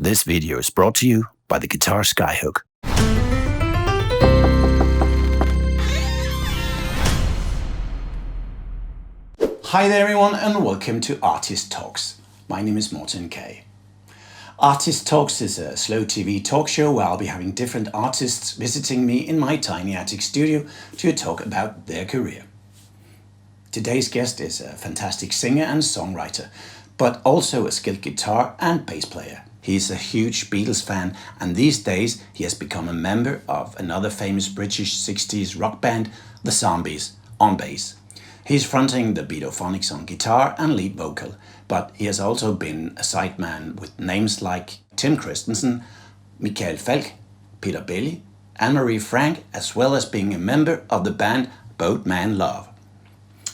This video is brought to you by the guitar Skyhook. Hi there everyone and welcome to Artist Talks. My name is Morten K. Artist Talks is a slow TV talk show where I'll be having different artists visiting me in my tiny attic studio to talk about their career. Today's guest is a fantastic singer and songwriter, but also a skilled guitar and bass player. He's a huge Beatles fan, and these days he has become a member of another famous British 60s rock band, the Zombies, on bass. He's fronting the Beatophonics on guitar and lead vocal, but he has also been a sideman with names like Tim Christensen, Michael Falch, Belli and Marie Frank, as well as being a member of the band Boatman Love.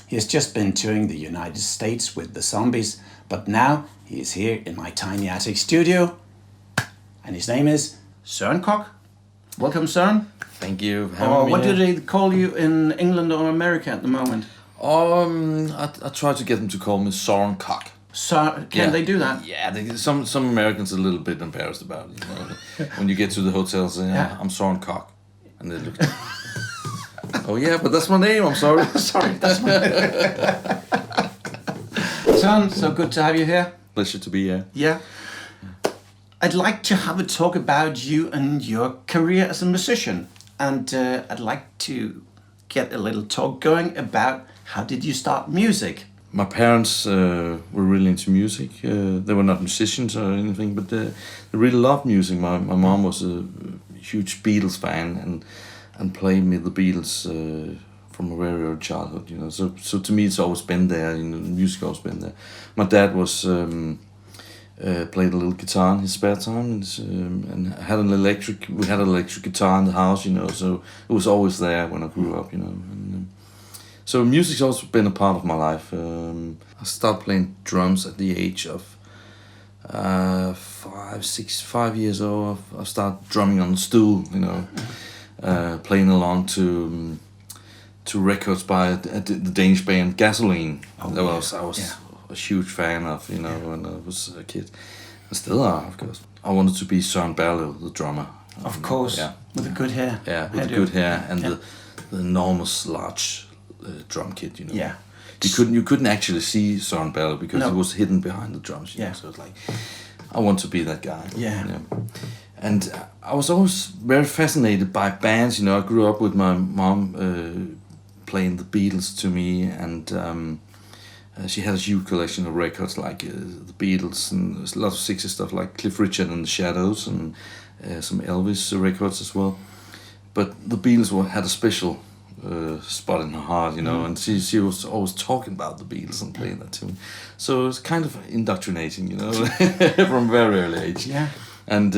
He has just been touring the United States with the Zombies, but now he is here in my tiny attic studio, and his name is Søren Koch. Welcome, Søren. Thank you. What do they call you in England or America at the moment? I try to get them to call me Soren Koch. Can they do that? Yeah, some Americans are a little bit embarrassed about it. You know? When you get to the hotel, say, I'm Soren Koch. And they look oh yeah, but that's my name, I'm sorry. Sorry, that's my name. Søren, so good to have you here. Pleasure to be here. Yeah. I'd like to have a talk about you and your career as a musician. And I'd like to get a little talk going about how did you start music? My parents were really into music. They were not musicians or anything, but they really loved music. My mom was a huge Beatles fan and played me the Beatles from a very early childhood. You know, so to me it's always been there. You know, music always been there. My dad was played a little guitar in his spare time and had an electric. We had an electric guitar in the house. You know, so it was always there when I grew up. You know. So music's also been a part of my life. I started playing drums at the age of 5 years old. I started drumming on the stool, you know, playing along to records by the Danish band Gasoline. I was a huge fan of, you know, when I was a kid. I still are, of course. I wanted to be Søren Koch, the drummer. Of course, with the good hair. Yeah, with the good hair and the enormous large drum kit, you know. Yeah. You couldn't actually see Søren Koch because he was hidden behind the drums. You know? So it's like, I want to be that guy. Yeah. You know? And I was always very fascinated by bands. You know, I grew up with my mom playing the Beatles to me, and she had a huge collection of records like the Beatles and a lot of 60s stuff like Cliff Richard and the Shadows and some Elvis records as well. But the Beatles had a special spot in her heart, you know, and she was always talking about the Beatles and playing that to me. So it was kind of indoctrinating, you know, from a very early age. Yeah. And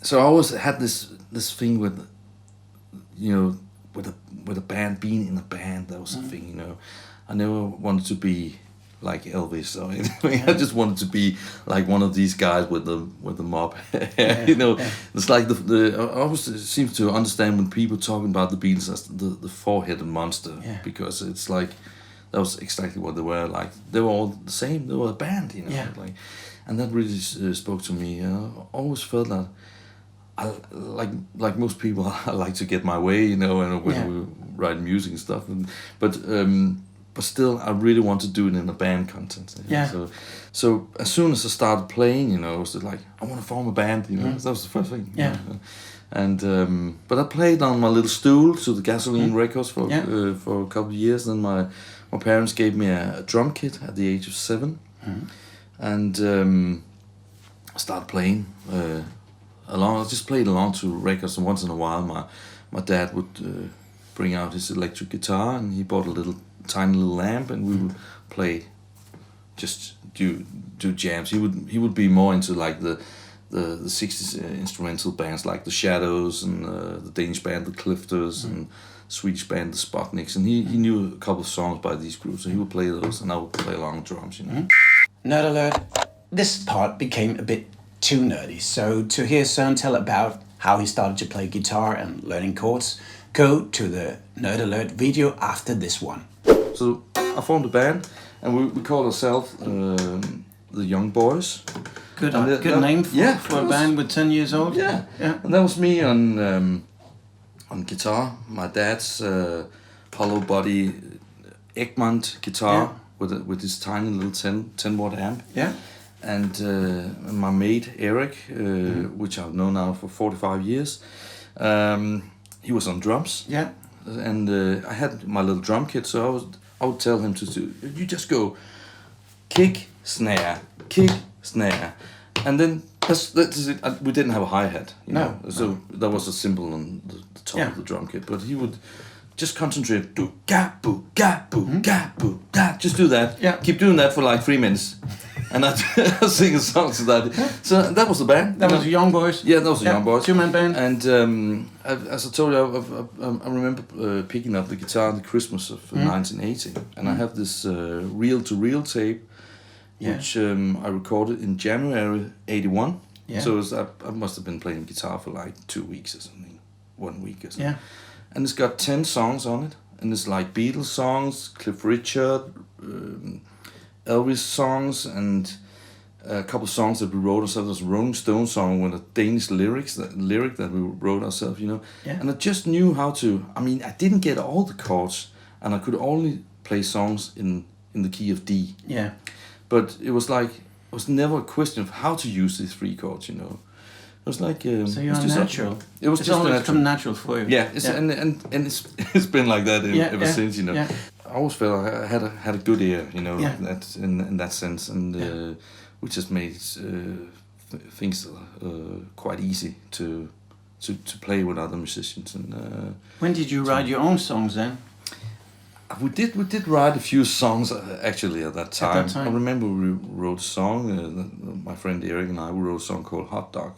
so I always had this thing with, you know, with a band, being in a band. That was a thing, you know. I never wanted to be like Elvis or anything. I just wanted to be like one of these guys with the mop hair. You know, it's like I always seem to understand when people talking about the Beatles as the four-headed monster, because it's like that was exactly what they were. Like they were all the same. They were a band, you know. Like, and that really spoke to me. I always felt that I like most people, I like to get my way, you know, and when we write music and stuff. But still, I really want to do it in a band context. You know? So as soon as I started playing, you know, it was like, I want to form a band, you know. That was the first thing. Yeah. You know? And but I played on my little stool to the Gasoline records for a couple of years. Then my parents gave me a drum kit at the age of 7, and I started playing along. I just played along to records, and once in a while, my dad would bring out his electric guitar, and he bought a tiny little lamp, and we would play, just do jams. He would be more into like the 60s instrumental bands like the Shadows and the Danish band the Chrystals and Swedish band the Sputniks, and he knew a couple of songs by these groups, so he would play those and I would play along drums, you know. Nerd alert. This part became a bit too nerdy, so to hear Søren tell about how he started to play guitar and learning chords, go to the Nerd Alert video after this one. So I formed a band, and we called ourselves the Young Boys, Good name for a band with 10 years old. Yeah. And that was me on guitar. My dad's hollow body Egmont guitar with this tiny little 10 watt amp. Yeah. And my mate Eric, which I've known now for 45 years, he was on drums. Yeah. And I had my little drum kit, so I would tell him to do, you just go kick, snare, and then that's it. We didn't have a hi-hat, you know, so that was a cymbal on the top of the drum kit, but he would just concentrate, do ga boo ga boo ga boo ga, just do that. Yeah. Keep doing that for like 3 minutes. And I sing a song to that. So that was the band. That was the Young Boys? Yeah, that was the Young Boys. 2-man band. And as I told you, I remember picking up the guitar the Christmas of 1980. And I have this reel-to-reel tape, which I recorded in January 81. Yeah. So I must have been playing guitar for like 2 weeks or something. 1 week or something. Yeah. And it's got 10 songs on it. And it's like Beatles songs, Cliff Richard, Elvis songs, and a couple of songs that we wrote ourselves. There's a Rolling Stone song with a Danish lyric that we wrote ourselves, you know. Yeah. And I just knew how to. I mean, I didn't get all the chords, and I could only play songs in the key of D. Yeah. But it was never a question of how to use these 3 chords, you know. It was like so you're natural. It was it's just always come natural for you. Yeah. And it's been like that ever since, you know. Yeah. I always felt I had a good ear, you know, that in that sense, and which just made things quite easy to play with other musicians. And when did you write your own songs then? We did write a few songs actually at that time. I remember we wrote a song. My friend Eric and I wrote a song called Hot Dog.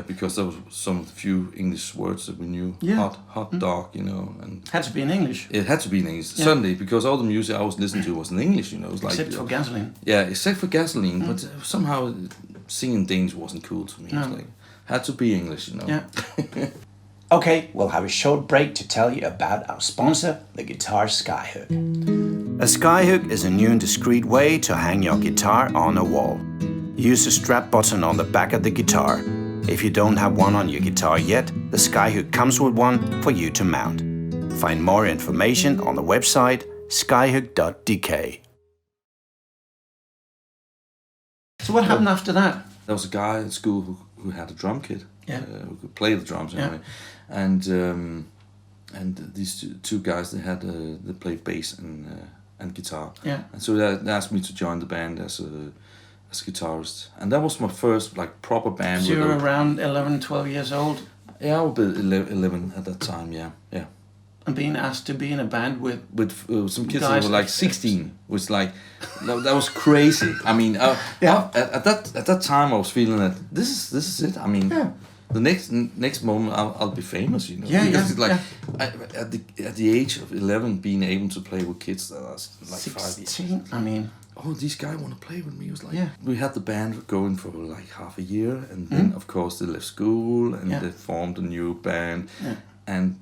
Because there was some few English words that we knew. Yeah. Hot dog, you know, and had to be in English. It had to be in English, certainly, because all the music I was listening to was in English, you know. It was except for Gasoline. Yeah, except for Gasoline, but somehow singing Danish wasn't cool to me. No. It was like, had to be English, you know. Yeah. Okay, we'll have a short break to tell you about our sponsor, the guitar skyhook. A skyhook is a new and discreet way to hang your guitar on a wall. Use the strap button on the back of the guitar. If you don't have one on your guitar yet, the skyhook comes with one for you to mount. Find more information on the website skyhook.dk. So what happened after that? There was a guy at school who had a drum kit, who could play the drums anyway, and these two guys they played bass and guitar, and so they asked me to join the band as a guitarist, and that was my first like proper band. So you were around 11, 12 years old? Yeah, I was 11 at that time. Yeah. And being asked to be in a band with some kids that were like 16 was like that was crazy. I mean, at that time I was feeling that this is it. I mean, the next moment I'll be famous, you know. Because it's like at the age of 11, being able to play with kids that are like 16, 5 years. I mean. Oh, these guys want to play with me. It was like we had the band going for like half a year, and then of course they left school and they formed a new band, and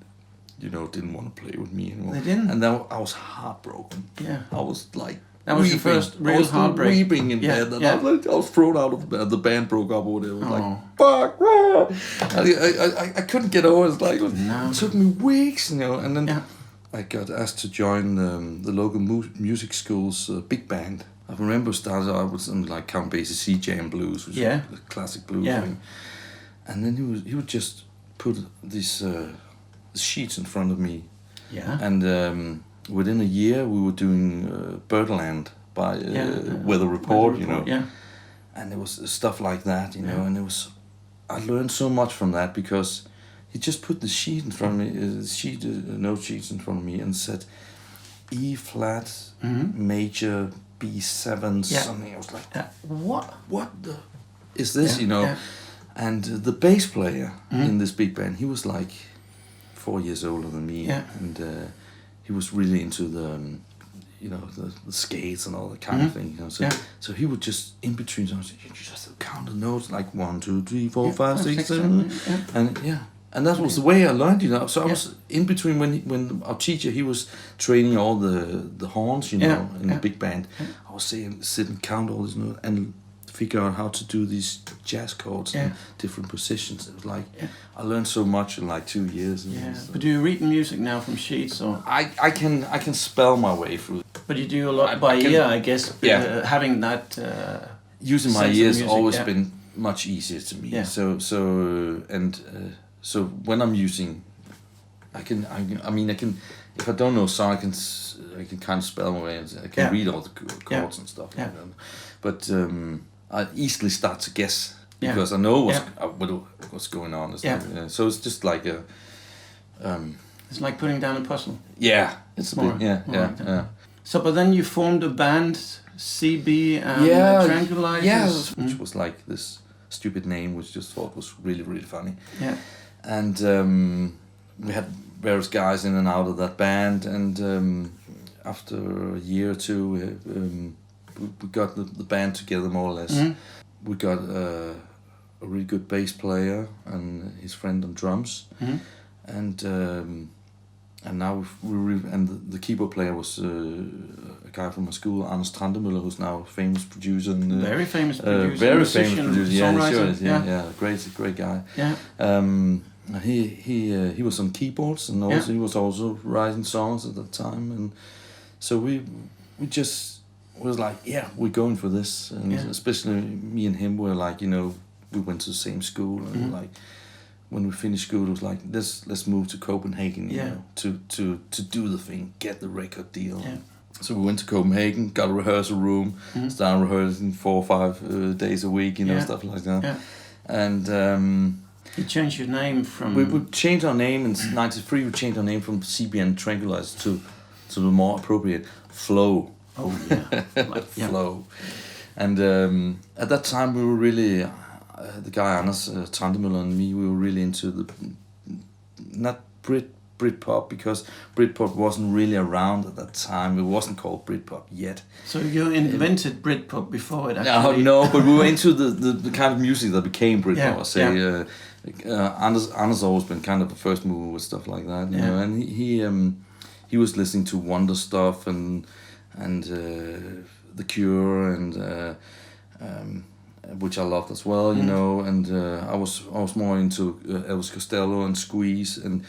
you know didn't want to play with me anymore. They didn't, and then I was heartbroken. Yeah, I was like that was your first real heartbreak. Weeping in bed, and I was thrown out of the band. The band broke up or whatever. It was like fuck. I couldn't get over it. It's like it took me weeks, you know, and then. Yeah. I got asked to join the local music school's big band. I remember started out with something like Count Basie's Sea Jam Blues, which is a classic blues thing. And then he would just put these sheets in front of me. Yeah. And within a year, we were doing Birdland by Weather Report, you know. Yeah. And it was stuff like that, you know. And I learned so much from that because. He just put the sheet in front of me, note sheets in front of me, and said E flat, major, B7, something. I was like, what the is this, you know? Yeah. And the bass player in this big band, he was like 4 years older than me, and he was really into the, you know, the skates and all that kind of thing. You know? So he would just in between songs, you just count the notes like 1, 2, 3, 4, 5, 6, 7, and And that was the way I learned, you know. So I was in between when our teacher, he was training all the horns, you know, in the big band. I was sitting count all these notes, and figure out how to do these jazz chords in different positions. It was like I learned so much in like 2 years. But do you read music now from sheets or? I can spell my way through. But you do a lot by ear, I guess. Having that. Using my ears has always been much easier to me. So when I'm using, I can. If I don't know a song, I can kind of spell my way. I can read all the chords and stuff like that. But I easily start to guess because I know what's going on. And stuff. So it's just like a. It's like putting down a puzzle. Yeah, it's a bit. Yeah. So, but then you formed a band, CB and Tranquilizers. Yeah, which was like this stupid name, which just thought was really, really funny. Yeah. And we had various guys in and out of that band, and after a year or two, we got the band together more or less. Mm-hmm. We got a really good bass player and his friend on drums, and now the keyboard player was a guy from my school, Trentemøller, who's now a famous producer and very famous producer, songwriter. Yeah, great guy. Yeah. He was on keyboards, and also he was also writing songs at that time, and so we just was like, we're going for this, and especially me and him were like, we went to the same school, and like when we finished school, it was like let's move to Copenhagen, to do the thing, get the record deal. Yeah. So we went to Copenhagen, got a rehearsal room, started rehearsing 4 or 5 days a week, stuff like that, and. You changed your name from... We changed our name in '93. We changed our name from CB and Tranquilizers to the more appropriate Flow. Oh yeah, Flow. And at that time we were really the guy Anders Trentemøller and me. We were really into the not Britpop, because Britpop wasn't really around at that time. It wasn't called Britpop yet. So you invented Britpop before it actually... No, but we were into the kind of music that became Britpop. Anders always been kind of a first mover with stuff like that, you know. And he was listening to Wonder stuff and The Cure and which I loved as well, you know. And I was more into Elvis Costello and Squeeze, and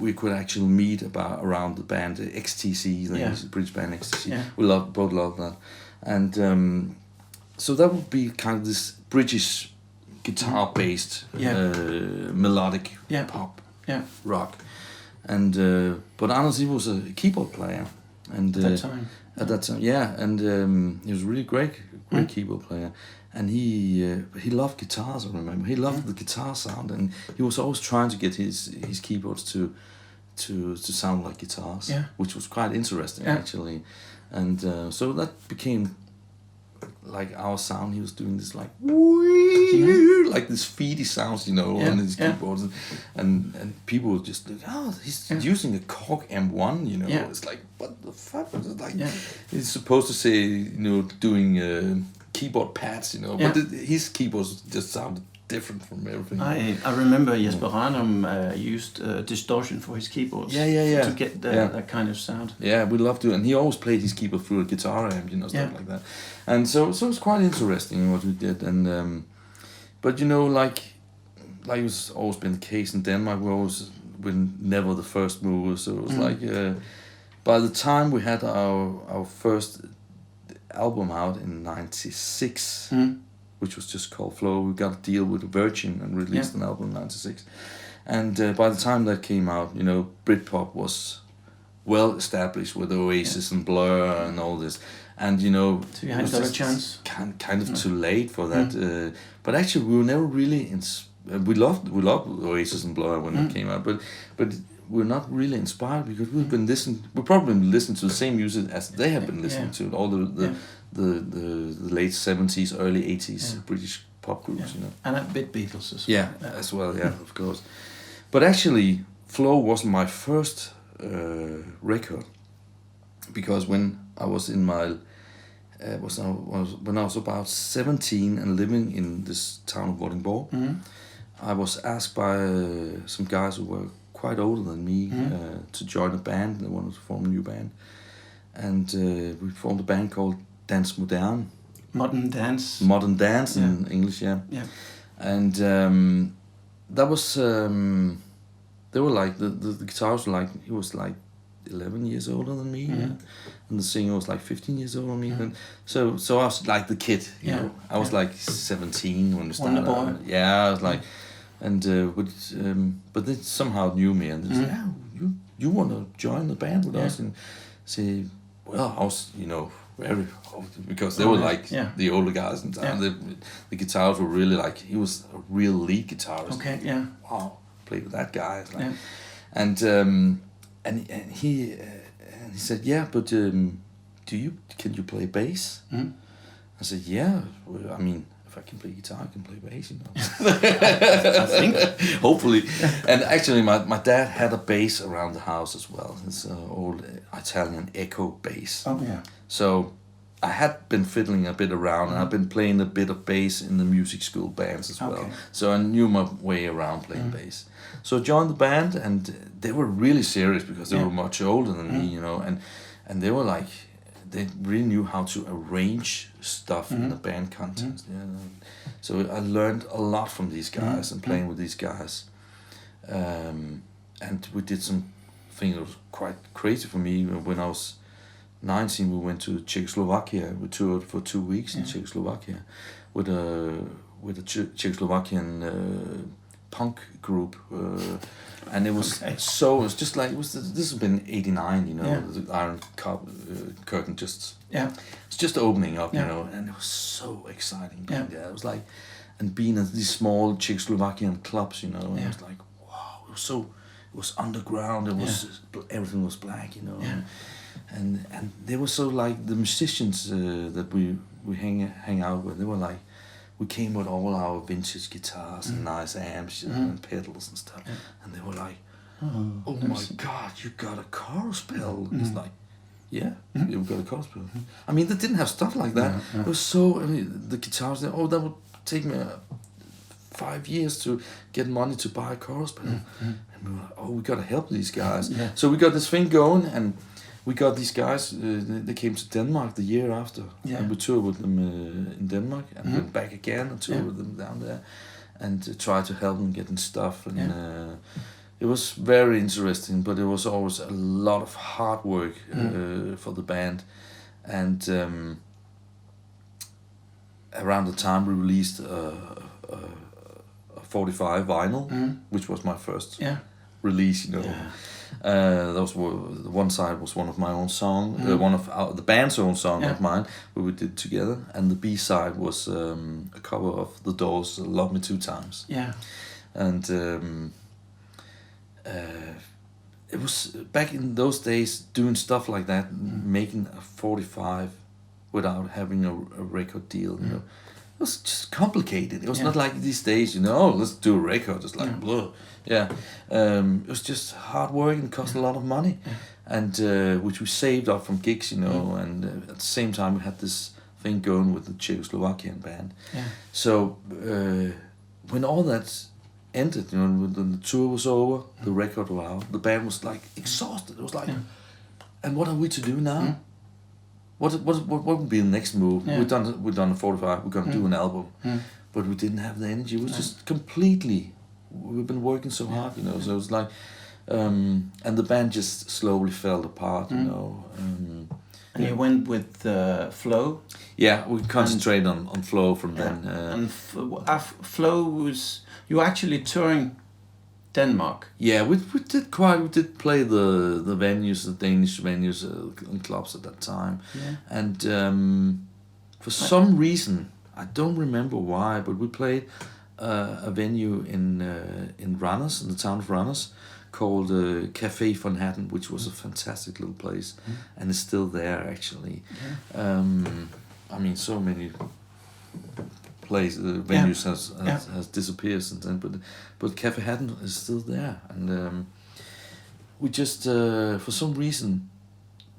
we could actually meet around the band XTC, the British band XTC. Yeah. We both loved that, and so that would be kind of this British guitar-based melodic pop rock, and but Anders, he was a keyboard player, and at that time, and he was a really great keyboard player. And he loved guitars, I remember. He loved the guitar sound, and he was always trying to get his keyboards to sound like guitars, which was quite interesting actually. And so that became like our sound. He was doing this like like this feedy sounds, on his keyboards, and people would just think, he's using a Korg M1, It's like, what the fuck? It's like he's supposed to say, doing keyboard pads, but his keyboards just sounded different from everything. I remember Jesper Ranum used distortion for his keyboards to get that kind of sound. Yeah, we loved it, and he always played his keyboard through a guitar amp, stuff like that. And so it was quite interesting what we did, and but like it was always been the case in Denmark, we're never the first mover, so it was like by the time we had our first album out in '96, which was just called Flow. We got a deal with Virgin and released an album in '96, and by the time that came out, Britpop was well established with Oasis and Blur and all this, and so you hadn't got a chance. Kind of too late for that, but actually we were never really we loved Oasis and Blur when it came out, but we're not really inspired because we probably listened to the same music as they have been listening to, all the late '70s, early '80s British pop groups, And a bit Beatles as well. Yeah, as well, of course. But actually, Flow wasn't my first record, because when I was in my when I was about 17 and living in this town of Vordingborg, I was asked by some guys who were quite older than me to join a band. They wanted to form a new band, and we formed a band called Dans Moderne. Modern dance. Modern dance in English, yeah. Yeah. And that was they were like the guitars were like, he was like 11 years older than me, and the singer was like 15 years older than me. And so I was like the kid, you know. I was like 17 when we started. Wonder boy. Yeah, I was like, and but they somehow knew me and they said, yeah, you want to join the band with us? And say, well, I was, you know, very, because they were like the older guys in town. The guitars were really like, he was a real lead guitarist. Okay, yeah. Wow, played with that guy. It's like, yeah. And he said, yeah, but can you play bass? Mm. I said, yeah. Well, I mean, if I can play guitar, I can play bass, you know. I think. Hopefully. And actually, my dad had a bass around the house as well. It's an old Italian Echo bass. Oh, yeah. So I had been fiddling a bit around, and I've been playing a bit of bass in the music school bands as well. So I knew my way around playing bass. So I joined the band, and they were really serious because they were much older than me, you know, and they were like, they really knew how to arrange stuff in the band context. Yeah. So I learned a lot from these guys and playing with these guys. And we did some things that was quite crazy for me. When I was 19, we went to Czechoslovakia. We toured for 2 weeks in Czechoslovakia with a Czechoslovakian punk group, and it was so. It was just like this has been '89, you know. The Iron Curtain it's just opening up, you know, and it was so exciting. Being there. It was like, and being at these small Czechoslovakian clubs, you know, and it was like, wow, it was underground. It was everything was black, you know. And they were so like the musicians that we hang out with. They were like, we came with all our vintage guitars and nice amps and pedals and stuff, and they were like, "Oh my God, you got a chorus pedal!" It's like, "Yeah, you've got a chorus pedal." I mean, they didn't have stuff like that. It was so. I mean, the guitars. That would take me 5 years to get money to buy a chorus pedal, and we were like, "Oh, we got to help these guys." So we got this thing going, and we got these guys. They came to Denmark the year after, and we toured with them in Denmark, and went back again and toured with them down there, and tried to help them getting stuff. And it was very interesting, but it was always a lot of hard work for the band. And around the time we released a 45 vinyl, which was my first release, you know. That was the one side was one of my own song, one of the band's own song of mine, where we did together, and the B side was a cover of The Doors' "Love Me Two Times." Yeah, and it was back in those days doing stuff like that, making a 45 without having a record deal, you know. It was just complicated. It was not like these days, you know, oh, let's do a record, just like blah. Yeah, it was just hard work and cost a lot of money, and which we saved up from gigs, you know, and at the same time we had this thing going with the Czechoslovakian band. Yeah. So when all that ended, you know, when the tour was over, the record was out, the band was like exhausted. It was like, and what are we to do now? What would be the next move? We've done a 45. We're gonna do an album, but we didn't have the energy. It was just completely. We've been working so hard, you know. So it was like, and the band just slowly fell apart, you know. And you went with Flo. Yeah, we concentrated on Flo from then. And Flo was you were actually touring Denmark. Yeah, we did play the venues, the Danish venues and clubs at that time. Yeah. And for some reason, I don't remember why, but we played a venue in Randers, in the town of Randers, called Café von Hatten, which was a fantastic little place, and it's still there actually. I mean, so many venues has disappeared since then, but Café Hatten is still there, and we just for some reason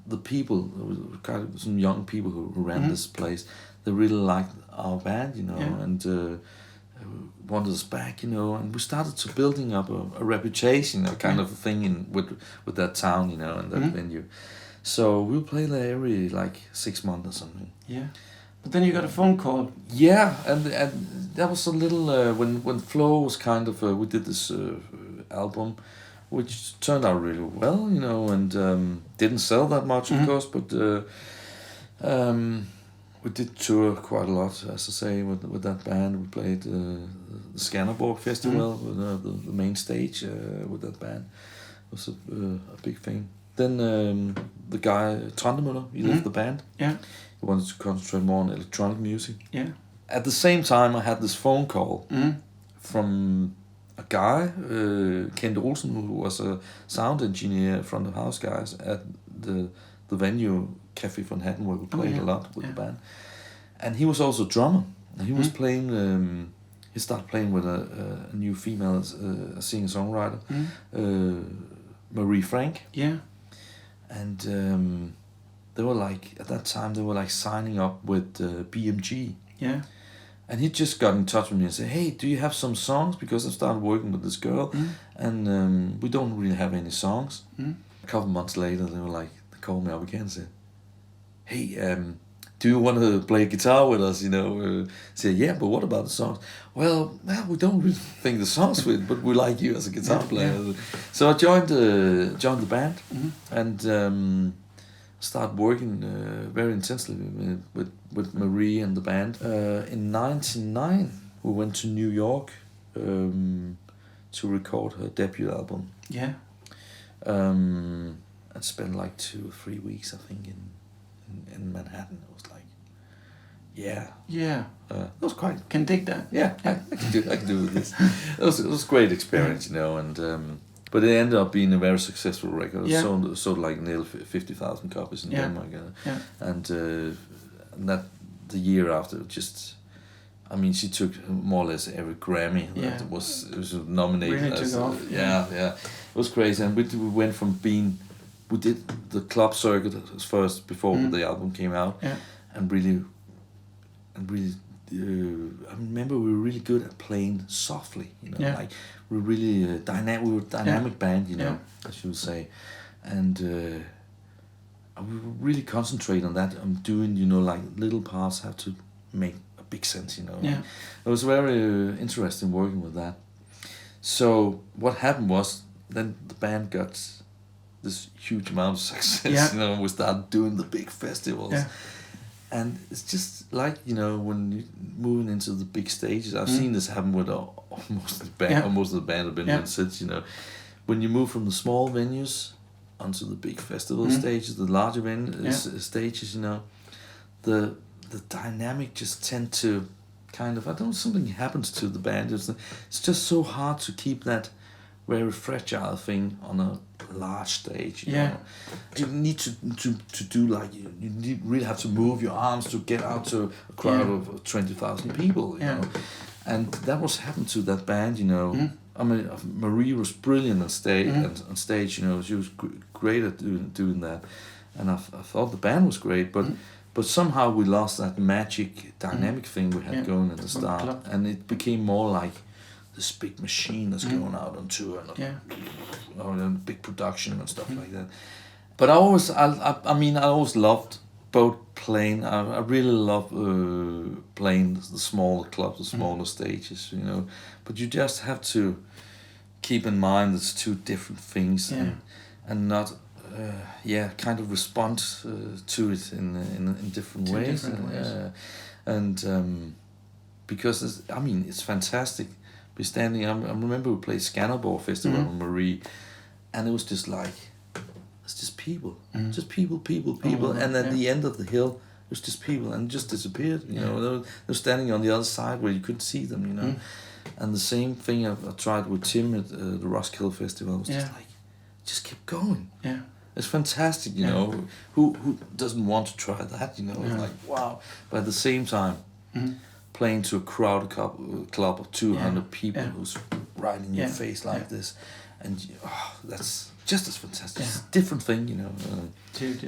the people, kind of some young people who ran this place, they really liked our band, you know, and wanted us back, you know, and we started to building up a reputation, a kind of a thing with that town, you know, and that venue. So we'll play there every like 6 months or something. Yeah. But then you got a phone call. Yeah, and that was a little when Flow was kind of we did this album, which turned out really well, you know, and didn't sell that much, of course, but we did tour quite a lot, as I say, with that band. We played the Skanderborg Festival with the main stage with that band. It was a big thing. Then the guy Trentemøller, he left the band. Yeah. He wanted to concentrate more on electronic music. Yeah. At the same time, I had this phone call from a guy, Kent Olsen, who was a sound engineer from the house guys at the venue Café von Hatten, where we played a lot with the band. And he was also a drummer. And he was playing. He started playing with a new female singer-songwriter, Marie Frank. Yeah. And they were like, at that time, they were like signing up with BMG. Yeah. And he just got in touch with me and said, hey, do you have some songs? Because I started working with this girl, and we don't really have any songs. A couple months later, they called me up again and said, hey, do you want to play guitar with us, you know? Said, yeah, but what about the songs? Well, we don't really think the songs fit, but we like you as a guitar player. Yeah. So I joined the band and started working very intensely with Marie and the band. In 1999, we went to New York to record her debut album. Yeah. And spent like 2 or 3 weeks, I think, in Manhattan. It was like, it was quite. Can dig that. Yeah, I can do this. It was a great experience, you know, and but it ended up being a very successful record. It sold like nearly 50,000 copies in Denmark, and that the year after, just, I mean, she took more or less every Grammy that it was nominated. Really as, took off. Yeah, it was crazy, and we went from being. We did the club circuit first before the album came out, and really, I remember we were really good at playing softly, you know, like we were really dynamic. We were a dynamic band, you know, as you would say, and we would really concentrate on that. I'm doing, you know, like little parts have to make a big sense, you know. Yeah. It was very interesting working with that. So what happened was then the band got this huge amount of success, you know, we started doing the big festivals. Yeah. And it's just like, you know, when you're moving into the big stages, I've seen this happen with almost the band, almost the band I've been with since, you know, when you move from the small venues onto the big festival stages, the larger stages, you know, the dynamic just tend to kind of, I don't know, something happens to the band. It's just so hard to keep that very fragile thing on a large stage. You know? You need to do like you really have to move your arms to get out to a crowd of 20,000 people. You know, and that was happened to that band. You know, I mean, Marie was brilliant on stage. On stage, you know, she was great at doing that, and I thought the band was great, but somehow we lost that magic dynamic thing we had going at the start, and it became more like this big machine that's going out on tour and big production and stuff like that. But I always loved both playing. I really love playing the smaller clubs, the smaller stages, you know. But you just have to keep in mind it's two different things, and not kind of respond to it in different ways. Because it's fantastic. Be standing. I remember we played Skanderborg Festival with Marie, and it was just like, it's just people, just people, and at the end of the hill, it was just people, and just disappeared. You know, they're standing on the other side where you couldn't see them. You know, and the same thing I tried with Tim at the Roskilde Festival. It was just like, just keep going. Yeah, it's fantastic. You know, who doesn't want to try that? You know, it's like wow. But at the same time. Playing to a crowded club of 200 people who's right in your face like this, and that's just as fantastic. It's a different thing, you know.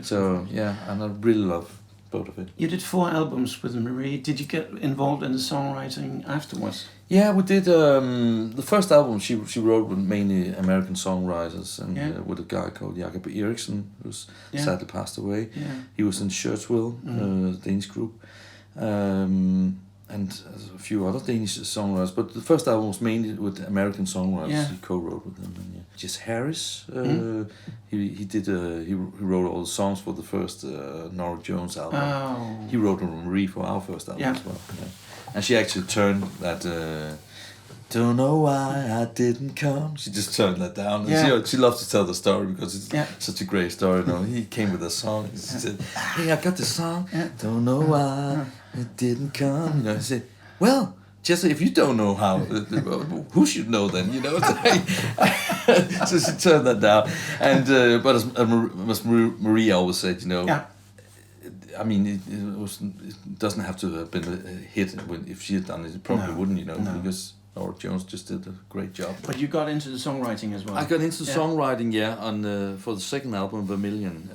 So and I really love both of it. You did 4 albums with Marie. Did you get involved in the songwriting afterwards? Yeah, we did. The first album she wrote with mainly American songwriters, and with a guy called Jacob Eriksen, who's sadly passed away. Yeah. He was in Shirtsville, the Danish group. And a few other Danish songwriters. But the first album was mainly with American songwriters. He co-wrote with them. And, Jess Harris, he wrote all the songs for the first Norah Jones album. Oh. He wrote Marie for our first album as well. Yeah. And she actually turned that. Don't know why I didn't come. She just turned that down. And she loves to tell the story because it's such a great story. You know, he came with a song. She said, "Hey, I got this song. Don't know why it didn't come." You know, he said, "Well, Jesse, if you don't know how, who should know then?" You know. So she turned that down. And but as Marie always said, you know. I mean, it doesn't have to have been a hit if she had done it. It probably wouldn't, you know, because Norah Jones just did a great job. But you got into the songwriting as well. I got into songwriting, on for the second album, Vermilion.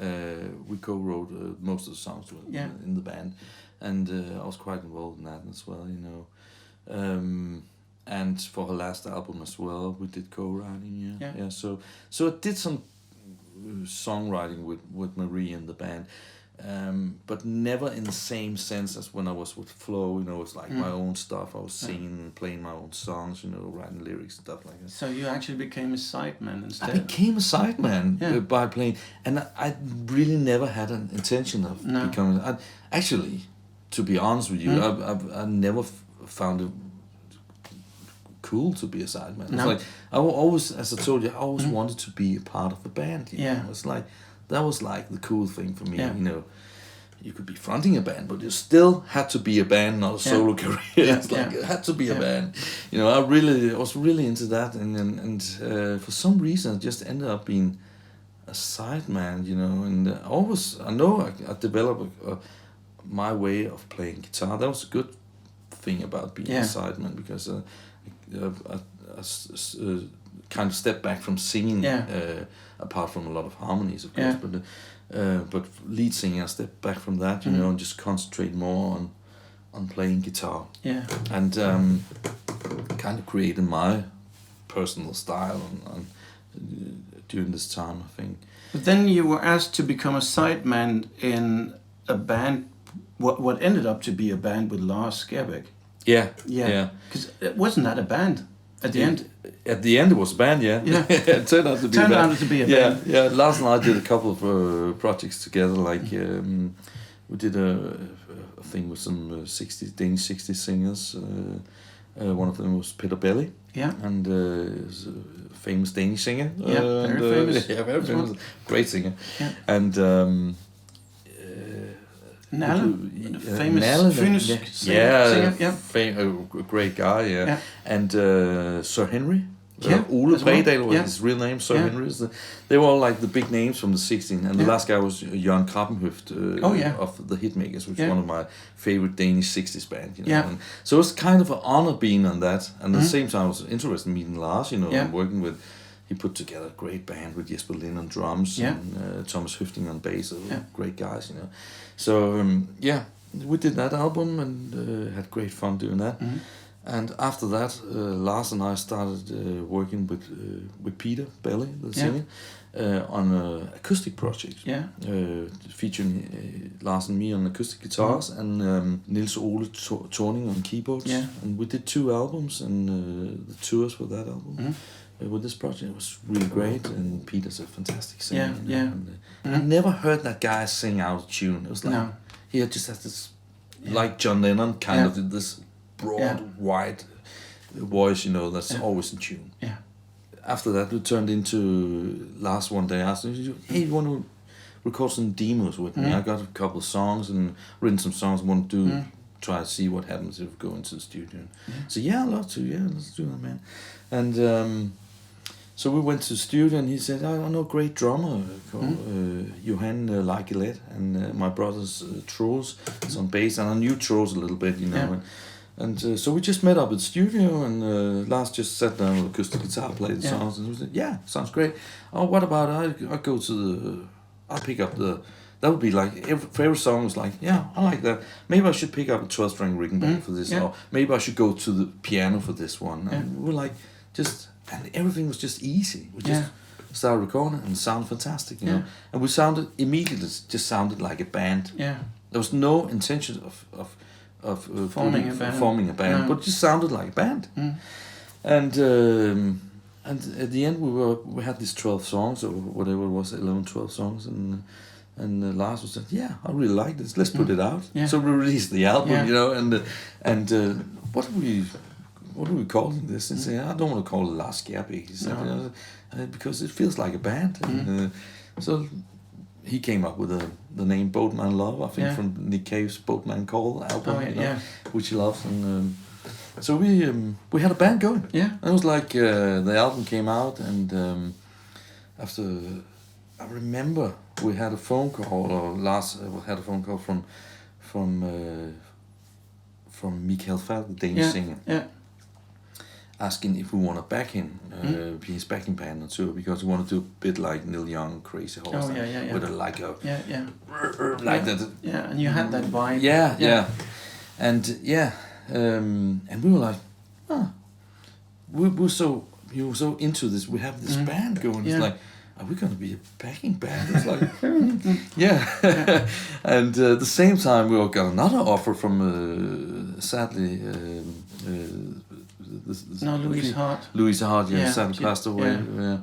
We co-wrote most of the songs in the band, and I was quite involved in that as well, you know. And for her last album as well, we did co-writing. So I did some songwriting with Marie and the band. But never in the same sense as when I was with Flo, you know, it's like my own stuff. I was singing, playing my own songs, you know, writing lyrics and stuff like that. So you actually became a sideman instead? I became a sideman by playing, and I really never had an intention of becoming. Actually, to be honest with you, I never found it cool to be a sideman. It's like I always, as I told you, I always wanted to be a part of the band. You know? It's like. That was like the cool thing for me, you know. You could be fronting a band, but you still had to be a band, not a solo career. It's like it had to be a band. You know, I was really into that, and for some reason, I just ended up being a sideman. You know, and I know I developed my way of playing guitar. That was a good thing about being a sideman because I kind of stepped back from singing. Apart from a lot of harmonies, of course, but lead singing, I stepped back from that, you know, and just concentrate more on playing guitar. And kind of created my personal style during this time, I think. But then you were asked to become a sideman in a band, what ended up to be a band with Lars Skærbæk. Because wasn't that a band? At the end? At the end, it was a band, it turned out to be a band. Yeah. Lars and I did a couple of projects together. Like we did a thing with some Danish 60s singers. One of them was Peter Belli. And he's a famous Danish singer. Very famous. Very famous. Great singer. And Nalle, famous Finnish singer. A great guy. And Sir Henry. Ole Bredal was his real name. Sir Henry. They were all like the big names from the 60s. And the last guy was Jørgen Krabbenhøft of the Hitmakers, which is one of my favorite Danish 60s bands. You know? And so it was kind of an honor being on that. And at the same time, I was interested in meeting Lars, you know, and working with. He put together a great band with Jesper Lind on drums and Thomas Høfting on bass. Great guys, you know. So we did that album and had great fun doing that. And after that, Lars and I started working with Peter Belli, the singer, on an acoustic project. Featuring Lars and me on acoustic guitars and Niels Ole Thorning on keyboards. And we did 2 albums and the tours for that album. With this project, it was really great, and Peter's a fantastic singer. And, I never heard that guy sing out of tune. It was like he just has this, like John Lennon, kind of this broad, wide voice, you know, that's always in tune. After that, we turned into Lars one day asked me, "Hey, you want to record some demos with me? I got a couple of songs and written some songs. I want to do try to see what happens if we go into the studio." So I'd love to. Let's do that, man. And so we went to the studio, and he said, "I know a great drummer called Johan Lagelet, and my brother's Troels is on bass, and I knew Troels a little bit, you know." And so we just met up at the studio, and Lars just sat down with acoustic guitar, played the songs, and we said, sounds great. Oh, what about I'll pick up that would be like, for every song was like, I like that. Maybe I should pick up a 12-string Rickenbacker for this, or maybe I should go to the piano for this one. And we were like, and everything was just easy. We just started recording and it sounded fantastic, you know. And we sounded like a band. There was no intention of forming a band, but it just sounded like a band. And at the end we had these 12 songs or whatever it was, 11, 12 songs, and Lars was said, yeah, I really like this. Let's put it out. Yeah. So we released the album, you know, and what do we call this? And say, I don't want to call it Lars Skjærbæk. He said, because it feels like a band. And, so he came up with the name Boatman Love, I think, from Nick Cave's Boatman Call album, which he loves. And so we had a band going. Yeah. And it was like the album came out, and after, I remember we had a phone call, or Lars had a phone call from Michael Falch, the Danish singer. Yeah. Asking if we want to back him, be his backing band on tour, because we want to do a bit like Neil Young, Crazy Horse, with like that. Yeah, and you had that vibe. Yeah. And and we were like, we were so into this. We have this band going. It's like, are we going to be a backing band? It's like, And at the same time, we got another offer from sadly. Louise Hart, sadly passed away. Yeah.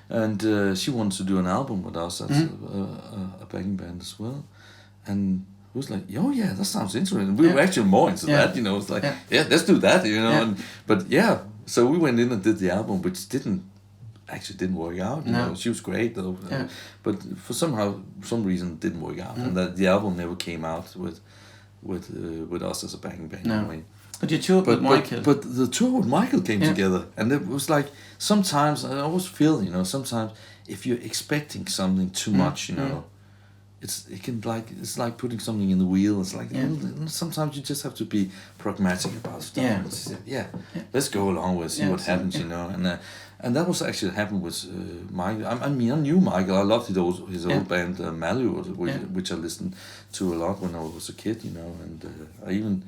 And she wanted to do an album with us as a backing band as well. And it was like, oh yeah, that sounds interesting. We were actually more into that, you know. It's like, let's do that, you know. Yeah. So we went in and did the album, which didn't work out. You know, she was great though, but for some reason it didn't work out, and that the album never came out with us as a backing band. Anyway. But you toured with Michael. But the tour with Michael came together, and it was like, sometimes I always feel, you know, sometimes if you're expecting something too much, you know, it's like putting something in the wheel. It's like sometimes you just have to be pragmatic about stuff. Let's go along with see what happens, you know. And that was actually happened with Michael. I mean, I knew Michael. I loved his old band Malu, which I listened to a lot when I was a kid, you know. And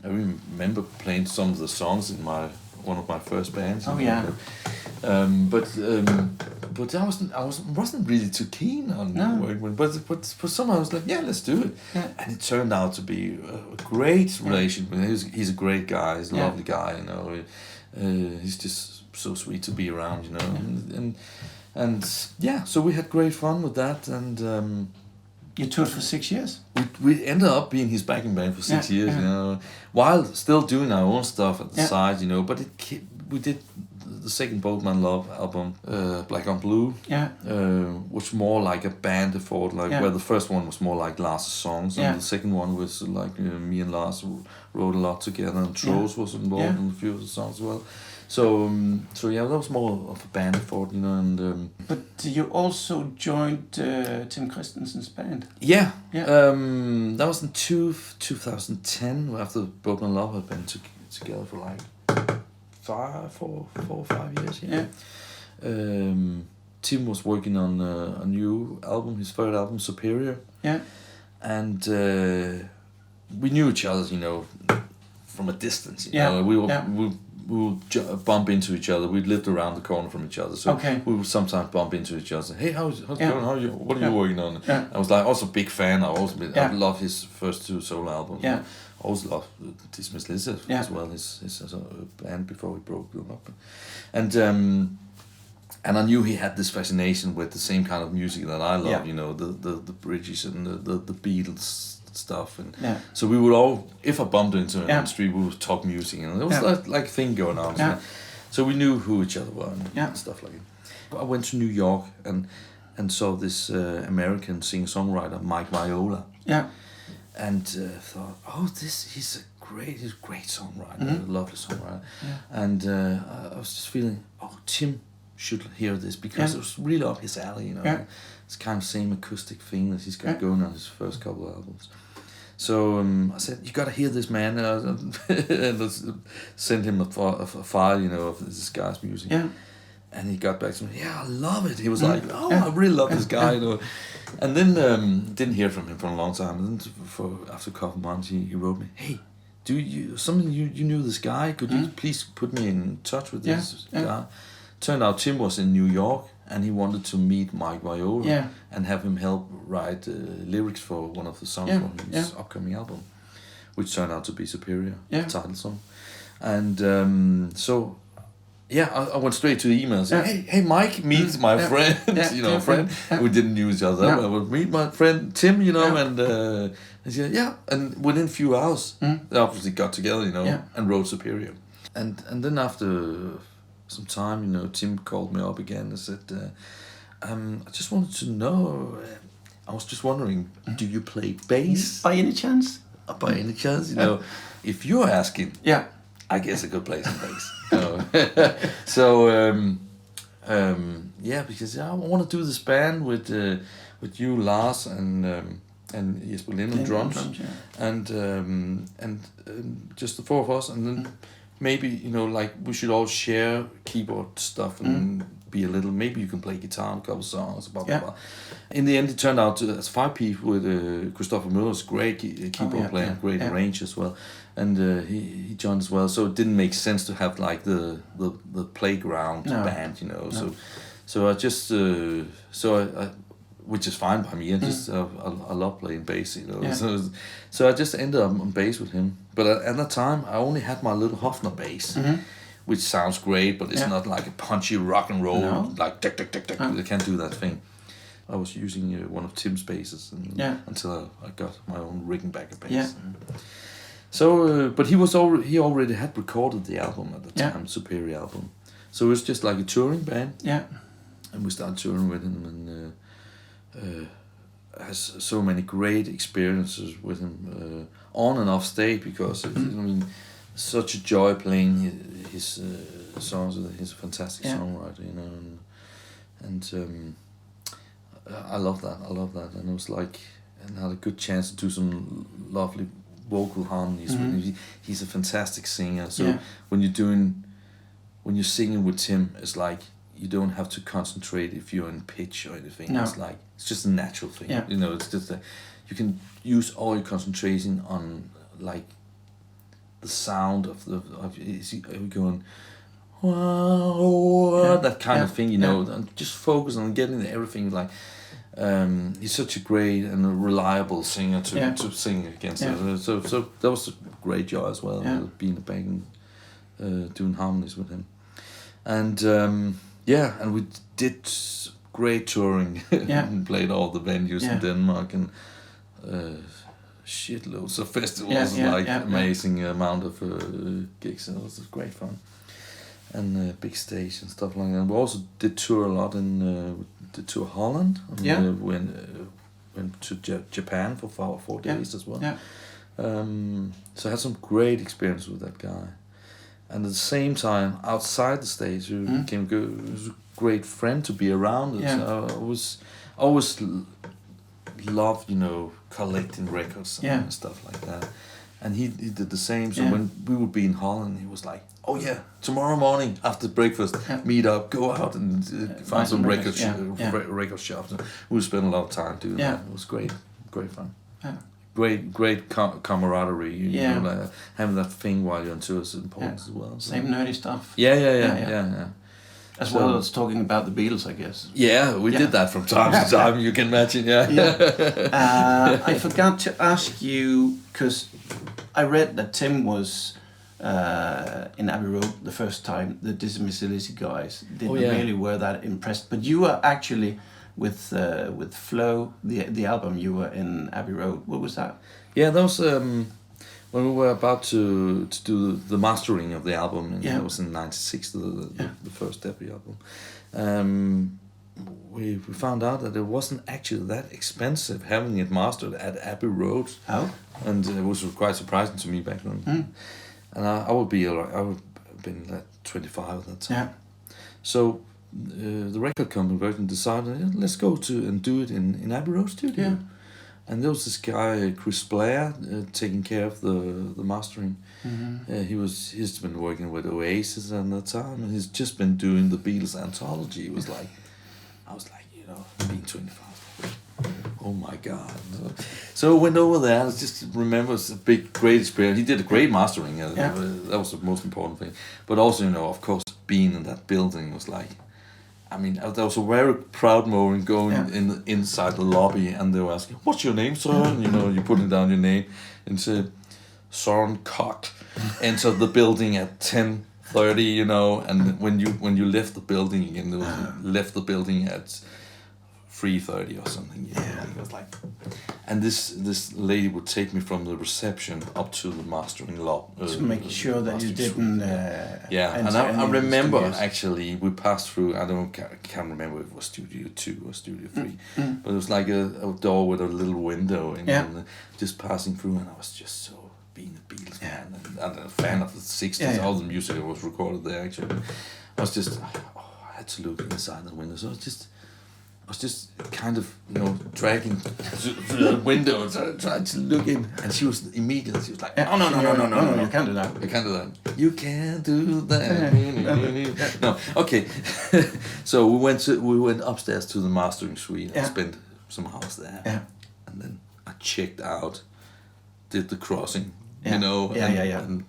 I remember playing some of the songs in one of my first bands. But I wasn't really too keen on working. But somehow I was like, let's do it. Yeah. And it turned out to be a great relation. He's a great guy. He's a lovely guy. You know, he's just so sweet to be around. You know, and so we had great fun with that. And you toured for 6 years. We ended up being his backing band for 6 years, you know, while still doing our own stuff at the side, you know. But we did the second Boatman Love album, Black on Blue, was more like a band effort, where the first one was more like Lars' songs, and the second one was like me and Lars wrote a lot together, and Troels was involved in a few of the songs as well. So that was more of a band effort, you know. And but you also joined Tim Christensen's band. Yeah. That was in 2010, after Boatman Love had been together for like 4 or 5 years. Tim was working on a new album, his third album, Superior. Yeah. And we knew each other, you know, from a distance. You know, we would bump into each other. We lived around the corner from each other, so we would sometimes bump into each other. Say, hey, how's it going? What are you working on? I was like, also a big fan. I love his first 2 solo albums. I also love Dismiss Lizard as well. His band before he broke them up, and I knew he had this fascination with the same kind of music that I love. You know, the bridges and the Beatles stuff, and so we would all, if I bumped into him on the street, we would talk music, and there was like a thing going on. So we knew who each other were and stuff like that. I went to New York and saw this American singer-songwriter, Mike Viola. And thought, he's a great songwriter, a lovely songwriter. And I was just feeling, Tim should hear this, because it was really up his alley, you know. It's kind of same acoustic thing that he's got going on his first couple of albums. So I said, you got to hear this, man. And I sent him a file, you know, of this guy's music. And he got back to me, I love it. He was like, I really love this guy, you know. And then didn't hear from him for a long time. And then after a couple of months, he wrote me, hey, you knew this guy? Could you please put me in touch with this guy? Turned out Tim was in New York, and he wanted to meet Mike Viola and have him help write lyrics for one of the songs from his upcoming album, which turned out to be Superior, Yeah. title song. And so, yeah, I went straight to the email. Said, hey, Mike, meet my friend, friend. We didn't know each other. I would meet my friend Tim, and he said, yeah. And within a few hours, they obviously got together, and wrote Superior. And then after some time, Tim called me up again and said, I just wanted to know, I was just wondering, do you play bass? By any chance? By any chance, if you're asking, I guess I could play some bass. Because I want to do this band with you, Lars, and Jesper Lind on drums, and just the four of us, and then maybe we should all share keyboard stuff and be a little. Maybe you can play guitar on a couple songs, blah blah blah. In the end, it turned out as 5 people with Christopher Müller's great keyboard player, great range as well, and he joined as well. So it didn't make sense to have like the playground band, So I just I which is fine by me. I love playing bass, So I just ended up on bass with him. But at that time, I only had my little Hofner bass. Which sounds great, but it's not like a punchy rock and roll, like tick, tick, tick, tick. I can't do that thing. I was using one of Tim's basses until I got my own Rickenbacker bass. Yeah. So, but he already had recorded the album at the time, Superior album. So it was just like a touring band. Yeah. And we started touring with him, and has so many great experiences with him on and off stage, because such a joy playing his songs. He's a fantastic songwriter, and I love that. And it was like, and had a good chance to do some lovely vocal harmonies with him. He's a fantastic singer. So when you're singing with Tim, it's like you don't have to concentrate if you're in pitch or anything. No. It's just a natural thing. Yeah. It's just you can use all your concentration on like the sound of going, wow, that kind of thing, and just focus on getting everything. Like, he's such a great and a reliable singer to sing against. So that was a great joy as well, being a band and doing harmonies with him. And and we did great touring and played all the venues in Denmark, and shitloads of festivals, amazing amount of gigs, and it was great fun, and big stage and stuff like that. We also did tour a lot did tour Holland, and went to Japan for 4 days as well. So I had some great experience with that guy, and at the same time outside the stage he became was a great friend to be around. I was always loved collecting records and stuff like that, and he did the same. So when we would be in Holland, he was like, oh yeah, tomorrow morning after breakfast, meet up, go out and find some record shops. And we would spend a lot of time doing that. It was great fun. Great camaraderie, like having that thing while you're on tour is important as well. So. Same nerdy stuff. Yeah. As well as talking about the Beatles, I guess. Yeah, we did that from time to time, you can imagine, I forgot to ask you, because I read that Tim was in Abbey Road the first time. The Dismissability guys didn't really were that impressed. But you were actually, with Flow, the album, you were in Abbey Road. What was that? Yeah, that was... when we were about to do the mastering of the album, and that was in '96, the first debut album, we found out that it wasn't actually that expensive having it mastered at Abbey Road. Oh. And it was quite surprising to me back then. And I would have been like 25 at that time. Yeah. So the record company Virgin decided, let's go and do it in Abbey Road studio. Yeah. And there was this guy, Chris Blair, taking care of the mastering. He's been working with Oasis at that time, and he's just been doing the Beatles anthology. I was like, being 25. Oh my God. So I went over there, and I just remember it was a great experience. He did a great mastering. That was the most important thing. But also, of course, being in that building was like, there was a very proud moment going inside the lobby, and they were asking, "What's your name, sir?" And you're putting down your name, and said, Søren Koch entered the building at 10:30, you know, and when you left the building again, it was left the building at 3:30 or something. You know, it was like, and this lady would take me from the reception up to the mastering lab to make sure that you didn't. And I remember actually we passed through. I can't remember if it was Studio 2 or Studio 3, but it was like a door with a little window, and just passing through, and I was just so. Being a Beatles fan and a fan of the 60s, all the music that was recorded there actually. I was just, I had to look inside the window. So I was just kind of, you know, dragging through the window and trying to look in. And she was immediately, she was like, no, you can't do that. You can't do that. You can't do that. No, okay. So we went upstairs to the mastering suite and spent some hours there. Yeah. And then I checked out, did the crossing. You know, and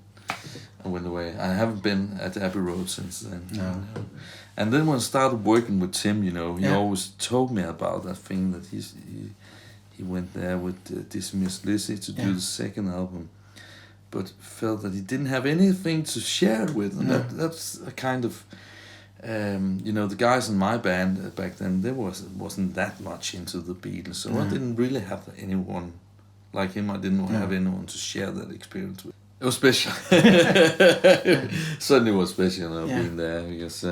I went away. I haven't been at Abbey Road since then. No. And then when I started working with Tim, you know, he always told me about that thing that he went there with Dismiss Lizzy to do the second album, but felt that he didn't have anything to share it with, and that's a kind of, you know, the guys in my band back then, they wasn't that much into the Beatles, so I didn't really have anyone. Like him, I didn't have anyone to share that experience with. It was special. Certainly was special, you know, being there, because,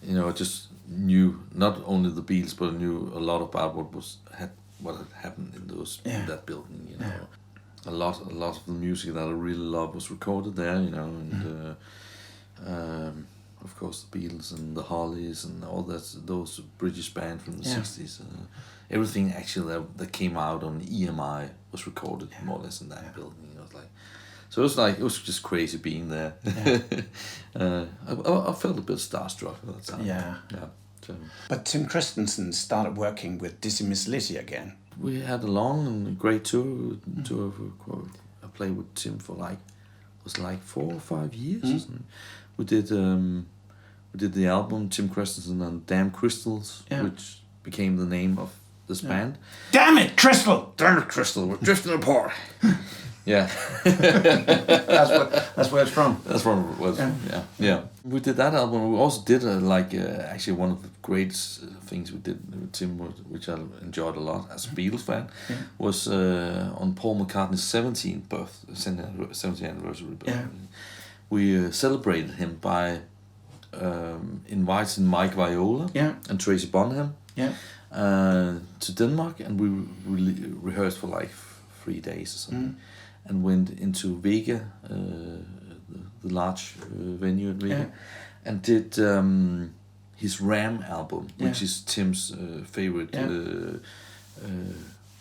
you know, I just knew not only the Beatles, but I knew a lot about what had happened in that building. You know, a lot of the music that I really loved was recorded there. You know, and of course the Beatles and the Hollies and all those British band from the 60s. Everything actually that came out on EMI was recorded more or less in that building. It was just crazy being there. I felt a bit starstruck at that time. Yeah. So. But Tim Christensen started working with Dismiss Lizzy again. We had a long and great tour. I played with Tim for like 4 or 5 years. We did the album Tim Christensen and Damn Chrystals, which became the name of this band. Damn it, Crystal! Damn it, Crystal! We're drifting apart. Yeah. That's where it's from. That's where it was. Yeah. We did that album. We also did actually one of the great things we did with Tim, which I enjoyed a lot as a Beatles fan, was on Paul McCartney's 70th anniversary birthday. We celebrated him by inviting Mike Viola and Tracy Bonham to Denmark, and we rehearsed for like 3 days or something, and went into Vega, the large venue at Vega, and did his Ram album, which is Tim's favorite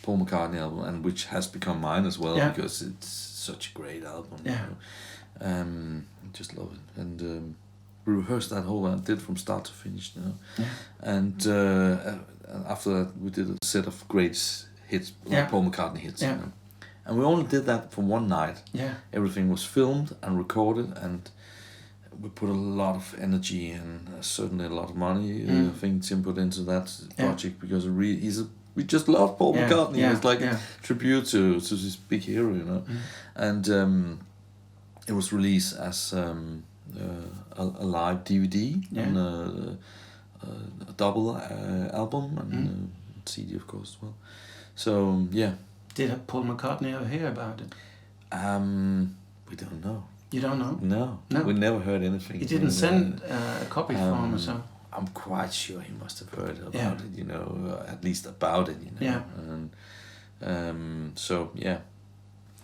Paul McCartney album, and which has become mine as well, because it's such a great album. You know? Just love it, and we rehearsed that whole and did from start to finish, you know. And after that, we did a set of great hits, like Paul McCartney hits. You know? And we only did that for one night. Everything was filmed and recorded, and we put a lot of energy and certainly a lot of money. I think Tim put into that project because we just love Paul McCartney. It was like a tribute to this big hero, you know. And it was released as a live DVD and a double album and CD, of course, as well. So Did Paul McCartney ever hear about it? We don't know. You don't know? No. We never heard anything. He didn't send a copy for him or so? I'm quite sure he must have heard about it, you know, at least about it, you know. And so.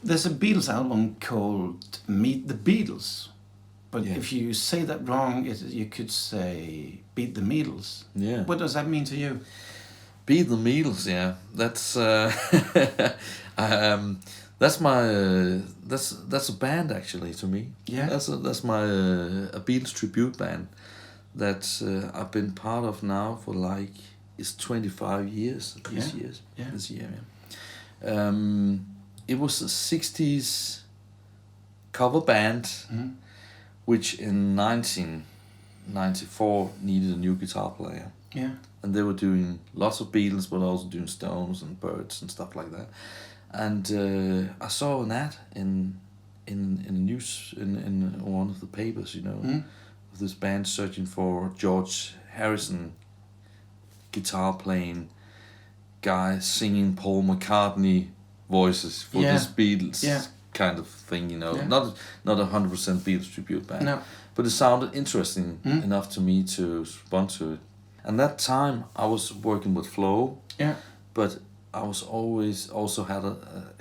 There's a Beatles album called Meet the Beatles. But if you say that wrong, you could say Beat The Meetles. Yeah. What does that mean to you? Beat The Meetles, that's a band actually to me. Yeah. That's my a Beatles tribute band that I've been part of now for like it's 25 years this year. It was a 60s cover band, which in 1994 needed a new guitar player. Yeah. And they were doing lots of Beatles, but also doing Stones and Birds and stuff like that. And I saw an ad in news in one of the papers, you know, of this band searching for George Harrison guitar playing guy singing Paul McCartney voices for this Beatles kind of thing, you know. Not 100% Beatles tribute band. No. But it sounded interesting enough to me to respond to it. And that time I was working with Flow. Yeah. But I was also had a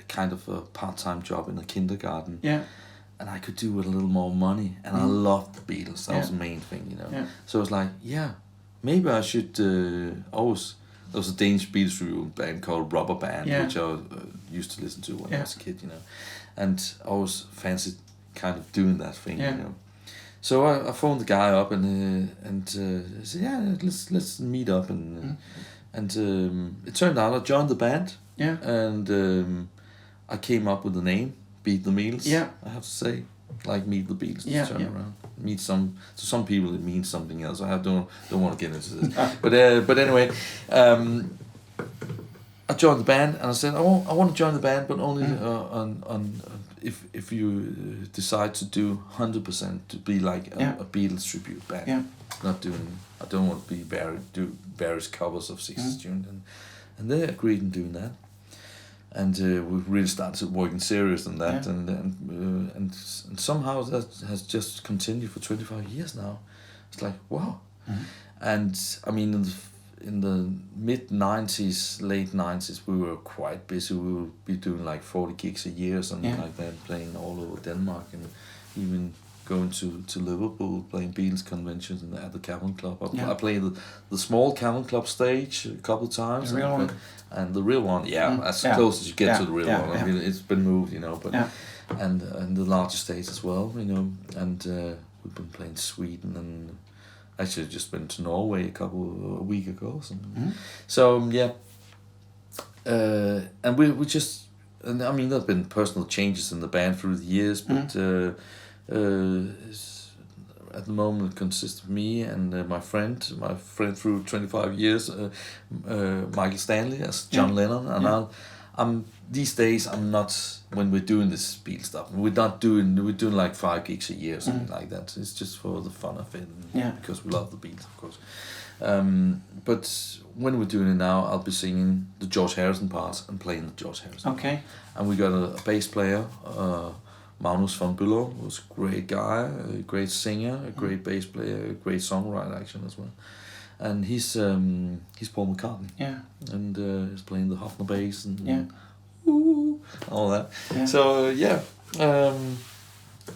kind of a part-time job in a kindergarten. Yeah. And I could do with a little more money. And I loved the Beatles. That was the main thing, you know. Yeah. So I was like, maybe I should always... There was a Danish Beatles review band called Rubber Band, which I used to listen to when I was a kid, you know. And I always fancied kind of doing that thing, you know. So I phoned the guy up and said, let's meet up and it turned out I joined the band. Yeah. And I came up with the name Beat The Meetles. Yeah. I have to say, like Meet the Beatles. Yeah. Turn around. To some people it means something else. I don't want to get into this. but anyway, I joined the band and I said, I want to join the band, but only on if you decide to do 100% to be like a Beatles tribute band. Yeah. I don't want to do various covers of 60s tunes, and they agreed in doing that. And we've really started working serious on that, and somehow that has just continued for 25 years now. It's like, wow. And I mean, in the mid-90s, late 90s, we were quite busy. We would be doing like 40 gigs a year or something like that, playing all over Denmark, and even going to Liverpool, playing Beatles conventions at the Cavern Club. I played the small Cavern Club stage a couple of times. The real one? And the real one, as close as you get to the real one. I mean, it's been moved, you know, but and the larger stage as well, you know. And we've been playing Sweden, and actually just been to Norway a week ago or something. So and we just, and I mean, there've been personal changes in the band through the years, but at the moment it consists of me and my friend through 25 years, Michael Stanley as John Lennon, and I'm these days I'm not, when we're doing this Beatles stuff, we're doing like 5 gigs a year or something like that. It's just for the fun of it, because we love the Beatles, of course. But when we're doing it now, I'll be singing the George Harrison parts and playing the George Harrison. Okay. And we got a bass player, Magnus von Bülow, who's a great guy, a great singer, a great bass player, a great songwriter actually as well. And he's Paul McCartney. Yeah. And he's playing the Hofner bass and all that. Yeah. So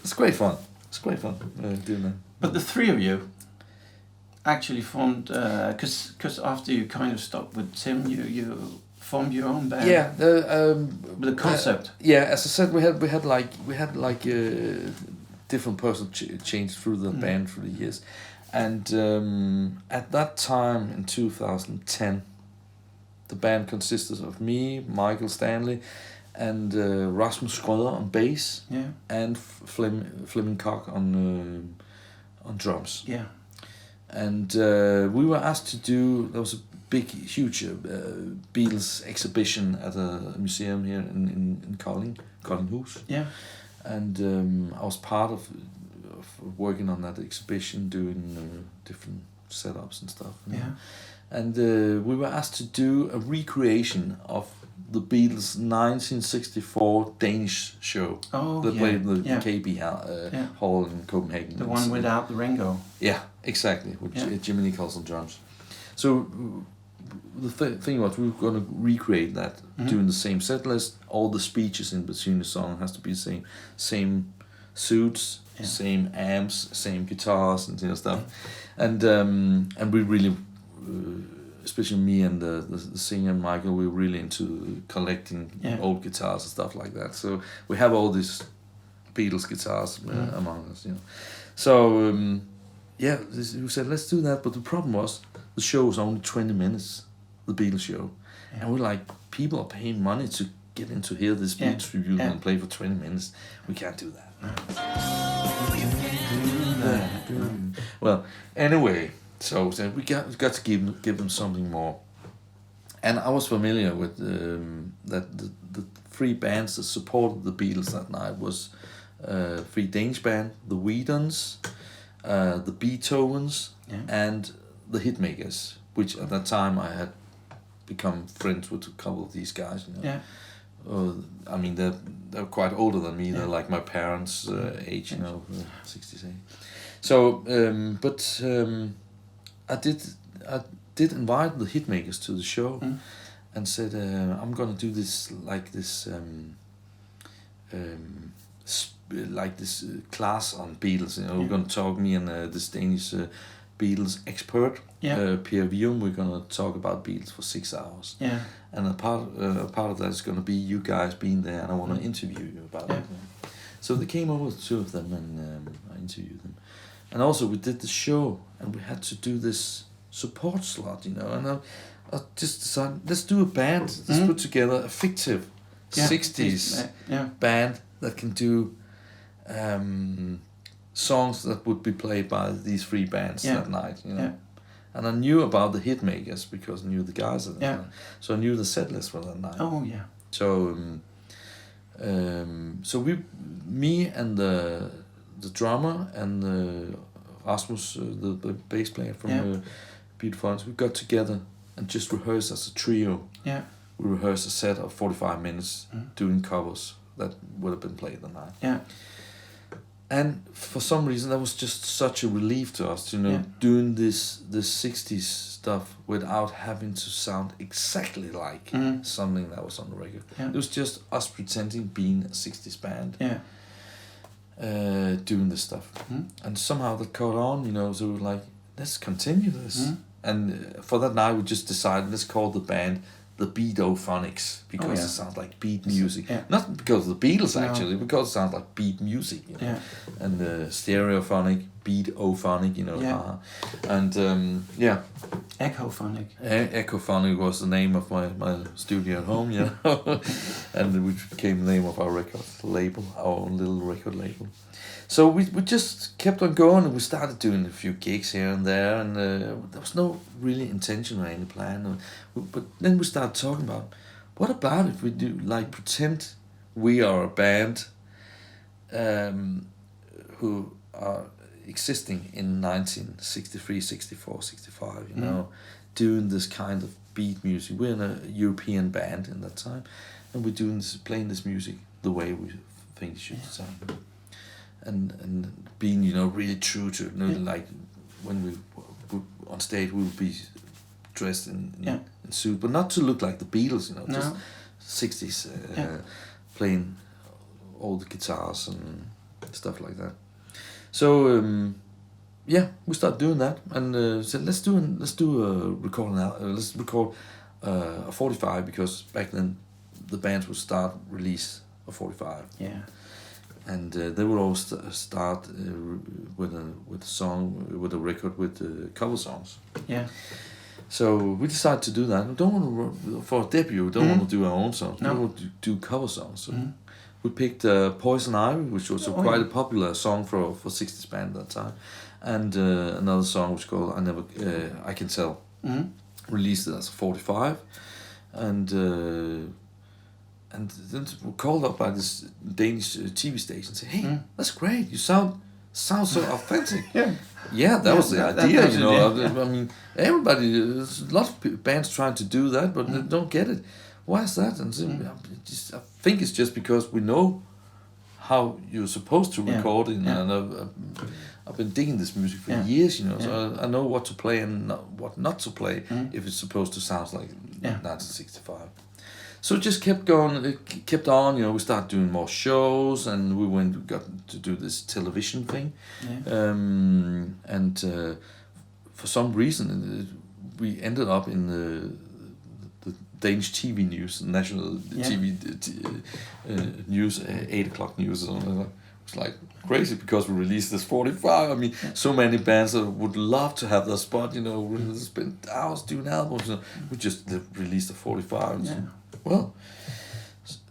it's great fun. It's great fun doing that. But the three of you actually formed, because after you kind of stopped with Tim, you formed your own band. Yeah, the concept. As I said, we had like different personal change through the band through the years, and at that time in 2010, the band consisted of me, Michael Stanley, and Rasmus Schrøder on bass, and Flemming Koch on drums. Yeah. And we were asked to do. There was a big, huge Beatles exhibition at a museum here in Koldinghus. Yeah. And I was part of working on that exhibition, doing different setups and stuff. And we were asked to do a recreation of the Beatles' 1964 Danish show. They played in the KB Hall in Copenhagen. The one without the Ringo. Yeah, exactly, with Jimmy Nichols on drums. So the thing was, we were going to recreate that, doing the same set list. All the speeches in between the song has to be the same suits, same amps, same guitars and stuff. And we really, especially me and the singer Michael, we were really into collecting old guitars and stuff like that. So we have all these Beatles guitars among us, you know. So we said, let's do that. But the problem was, the show was only 20 minutes, the Beatles show. And we're like, people are paying money to get in to hear this Beatles review and play for 20 minutes. We can't do that. Well, anyway, so we got to give them something more. And I was familiar with that the three bands that supported the Beatles that night was three Danish band, the Weedons, the Beethovens, and the Hitmakers, which at that time I had become friends with a couple of these guys. You know? Yeah. I mean, they're quite older than me. They're like my parents' age, you know, 68. So, I did invite the Hitmakers to the show, and said I'm gonna do this class on Beatles. You know, we're gonna talk, me and this Danish Beatles expert, Pierre Vium. We're gonna talk about Beatles for 6 hours. Yeah. And a part of that is gonna be you guys being there, and I want to interview you about it. So they came over, the two of them, and I interviewed them. And also we did the show, and we had to do this support slot, you know. And I just decided, let's do a band. Let's put together a fictive 60s band that can do songs that would be played by these three bands that night, you know. Yeah. And I knew about the Hitmakers because I knew the guys at that night. So I knew the set list for that night. Oh yeah. So me and the drummer and Rasmus, the bass player from Beatophonics, we got together and just rehearsed as a trio. Yeah. We rehearsed a set of 45 minutes doing covers that would have been played that night. Yeah. And for some reason, that was just such a relief to us, you know, doing this 60s stuff without having to sound exactly like something that was on the record. Yeah. It was just us pretending being a 60s band. Yeah. Doing this stuff. And somehow that caught on, you know, so we were like, let's continue this. And for that night, we just decided, let's call the band the Beatophonics, because it sounds like beat music. Yeah. Not because of the Beatles, actually, because it sounds like beat music. You know? And stereophonic, beatophonic, you know. Yeah. And Echophonic. Echophonic was the name of my studio at home, you know. And which became the name of our record label, our own little record label. So we just kept on going, and we started doing a few gigs here and there, and there was no really intention or any plan. But then we started talking about, what about if we do, like, pretend we are a band who are existing in 1963, 64, 65, you know, doing this kind of beat music. We're in a European band in that time, and we're doing this, playing this music the way we think it should sound. And being, you know, really true to, you know, like when we on stage, we would be dressed in suit, but not to look like the Beatles, you know, just 60s, playing all the guitars and stuff like that. So we started doing that, and said let's do a recording. Let's record a 45, because back then the bands would start release a 45. Yeah. And they would always start with a record with cover songs. Yeah. So we decided to do that. We don't want to, for a debut, we don't want to do our own songs. We want to do cover songs. So we picked Poison Ivy, which was quite a popular song for 60s band at that time, and another song which was called I Can Tell. Released it as a 45, and then we called up by this Danish TV station and said, hey, that's great, you sound so authentic. That was the idea, you know. I mean, there's a lot of bands trying to do that, but they don't get it. Why is that? And I think it's just because we know how you're supposed to record it, and I've been digging this music for years, you know, so I know what to play and what not to play if it's supposed to sound like 1965. So it just kept going, it kept on, you know, we started doing more shows, and we got to do this television thing. Yeah. And for some reason, we ended up in the Danish TV news, national TV news, 8 o'clock news or something like that. It was like crazy, because we released this 45. I mean, so many bands that would love to have their spot, you know, we spent hours doing albums. You know, we just released the 45. Yeah. Well,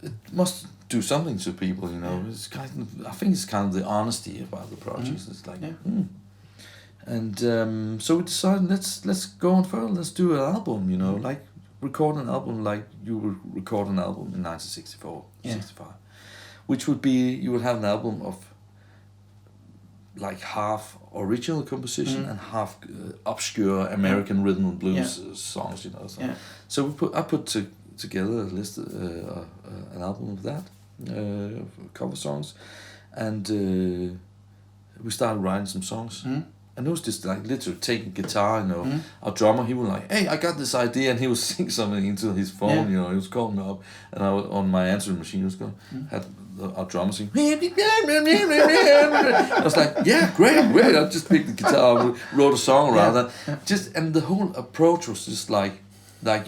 it must do something to people, you know. It's kind of, I think it's kind of the honesty about the projects. It's like, And so we decided, let's go on further. Let's do an album, you know, like record an album like you would record an album in 1964, 65, which would be, you would have an album of like half original composition and half obscure American rhythm and blues songs, you know. So I put together a list, an album of that, cover songs, and we started writing some songs. And it was just like literally taking guitar, you know. Our drummer, he was like, "Hey, I got this idea," and he would sing something into his phone, you know. He was calling up, and I was on my answering machine. He was going, had our drummer sing. I was like, "Yeah, great!" I just picked the guitar, and wrote a song around that. And the whole approach was just like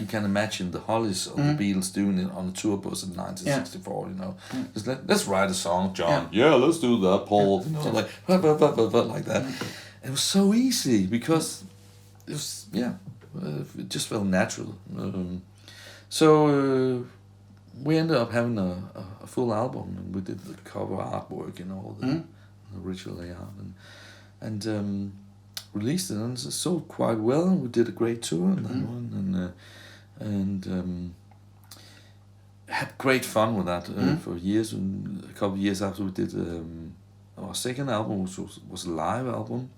you can imagine the Hollies or the Beatles doing it on a tour bus in 1964, you know. Just let's write a song, John. Yeah, let's do that, Paul. You know, like like that. It was so easy because it was it just felt natural. So we ended up having a full album, and we did the cover artwork and all the original layout, and released it, and it sold quite well. We did a great tour on that one, and had great fun with that for years. And a couple of years after, we did our second album, which was a live album,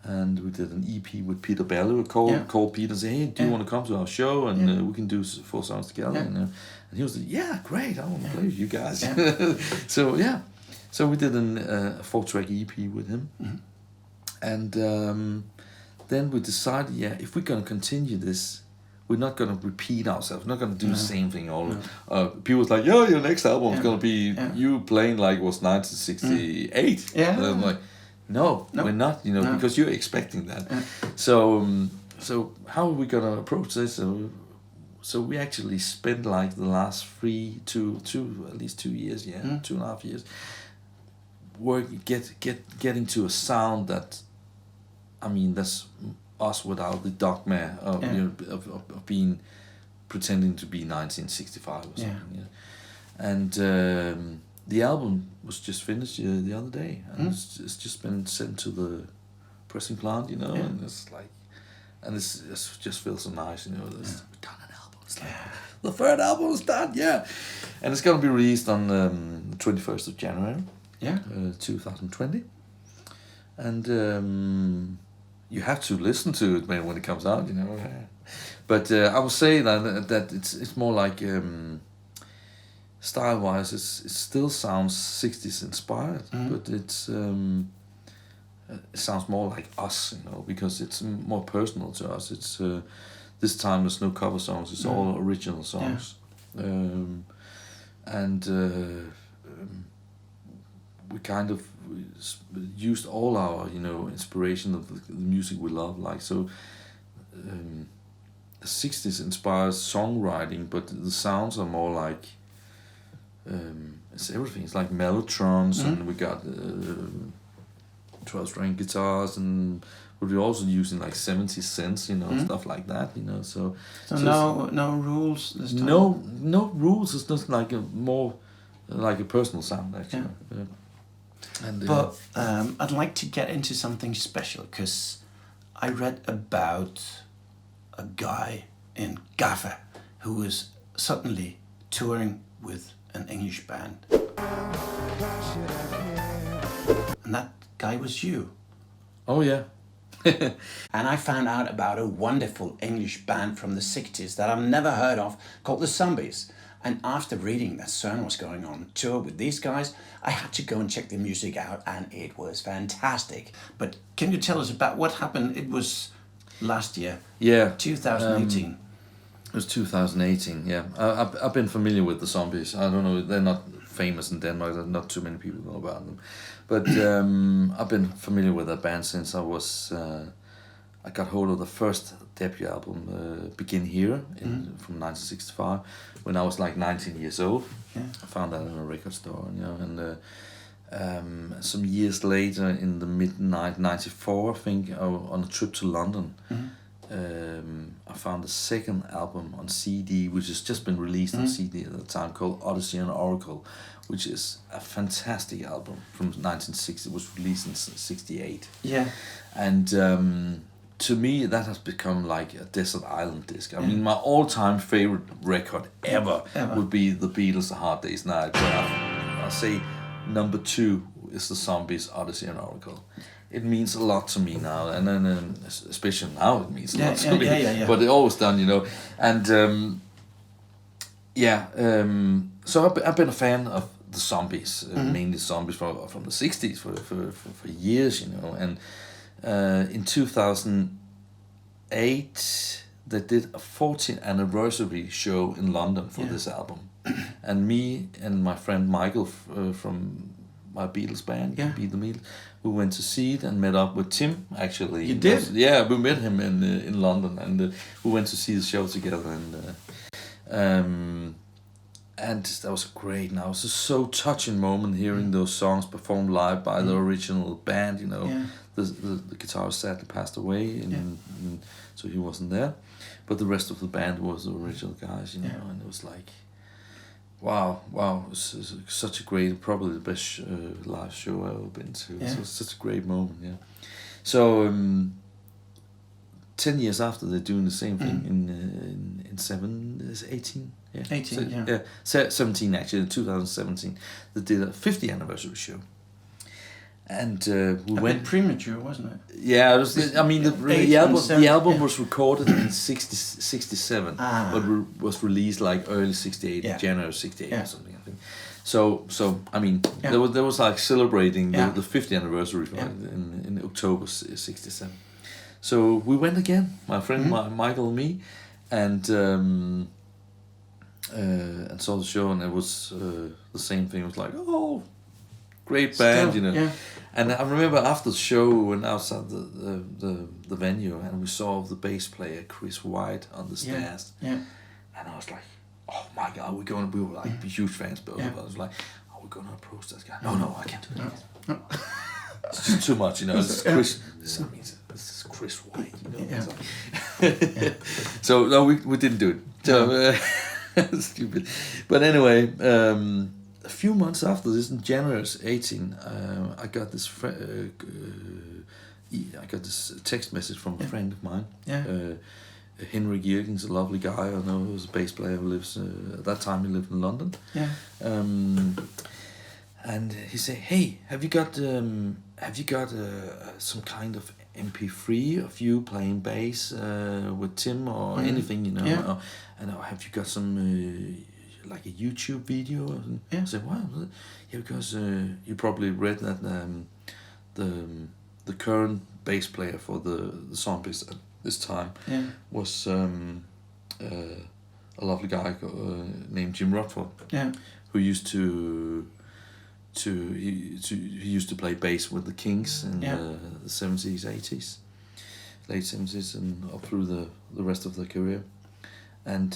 and we did an EP with Peter Belli. We called Peter and said, "Hey, do you want to come to our show, and we can do 4 songs together?" And he was like, "Yeah, great, I want to play with you guys." So we did a 4-track EP with him, and then we decided, if we're gonna continue this, we're not going to repeat ourselves. We're not going to do the same thing all. People was like, your next album is going to be you playing like it was 1968. And I'm like, no, we're not, you know, because you're expecting that. So how are we going to approach this? So we actually spent like the last at least 2 years, 2.5 years, getting to a sound that, I mean, that's us without the dogma of being pretending to be 1965 or something. And the album was just finished the other day, and it's just been sent to the pressing plant, you know, and it's like, and it just feels so nice, you know. We've done an album. It's like the third album is done, and it's gonna be released on the 21st of January, 2020, and you have to listen to it when it comes out, you know. But I would say that it's more like style-wise, it still sounds 60s inspired, but it sounds more like us, you know, because it's more personal to us. It's this time there's no cover songs; it's all original songs, and we kind of used all our, you know, inspiration of the music we love, like, so the 60s inspires songwriting, but the sounds are more like it's everything. It's like mellotrons, and we got 12-string guitars, but we're also using like 70s synths, you know, stuff like that, you know. So no rules this time? No rules. It's just like a more like a personal sound, actually. But I'd like to get into something special, because I read about a guy in Gaffa who was suddenly touring with an English band. And that guy was you. Oh, yeah. And I found out about a wonderful English band from the 60s that I've never heard of, called the Zombies. And after reading that Søren was going on tour with these guys, I had to go and check the music out, and it was fantastic. But can you tell us about what happened? It was last year. 2018. It was 2018, I've been familiar with the Zombies. I don't know, they're not famous in Denmark, not too many people know about them. But I've been familiar with that band since I got hold of the first debut album, Begin Here, from 1965, when I was like 19 years old. I found that in a record store, you know, and some years later, in the mid-94, I think, on a trip to London, I found the second album on CD, which has just been released on CD at the time, called Odyssey and Oracle, which is a fantastic album from 1960. It was released in 68. And to me, that has become like a desert island disc. I mean, my all-time favorite record ever would be The Beatles' A Hard Day's Night. But I'll say number 2 is the Zombies' Odyssey and Oracle. It means a lot to me now, and then especially now it means a lot to me. But it always done, you know. And so I've been a fan of the Zombies, mainly Zombies from the 60s for years, you know. And in 2008, they did a 40th anniversary show in London for this album. And me and my friend Michael from my Beatles band, Beat The Meetles, we went to see it and met up with Tim, actually. You did? Yeah, we met him in London, and we went to see the show together. And that was great. Now, it was a so touching moment hearing those songs performed live by the original band, you know. The guitarist sadly passed away, and so he wasn't there. But the rest of the band was the original guys, you know, and it was like, wow, it was such a great, probably the best live show I've ever been to. So it was such a great moment, So 10 years after, they're doing the same thing in 18? 17 actually, in 2017. They did a 50th anniversary show. And we went premature, wasn't it? Yeah, it was. I mean, the album was recorded in 67, but was released like early 68, January 68 or something, I think. So I mean, there was like celebrating the 50th anniversary in October 67. So we went again, my friend Michael and me, and saw the show, and it was the same thing. It was like, oh, great band, you know. Yeah. And I remember after the show, we went outside the venue, and we saw the bass player Chris White on the stairs. And I was like, oh my God, we were like huge fans, but I was like, are we going to approach this guy? No, I can't do that. No. It's just too much, you know. This is Chris White, you know. So no, we didn't do it. So, stupid. But anyway, a few months after this, in January 18, I got this text message from a friend of mine. Henrik Jürgens, a lovely guy. I know he was a bass player who lives at that time he lived in London. And he said, "Hey, have you got some kind of MP3 of you playing bass with Tim or anything, you know? And have you got some like a YouTube video?" I said, "What?" Yeah, because you probably read that the current bass player for the Zombies at this time was a lovely guy named Jim Rodford, who used to play bass with the Kings in the 70s, 80s, late 70s, and up through the rest of their career. And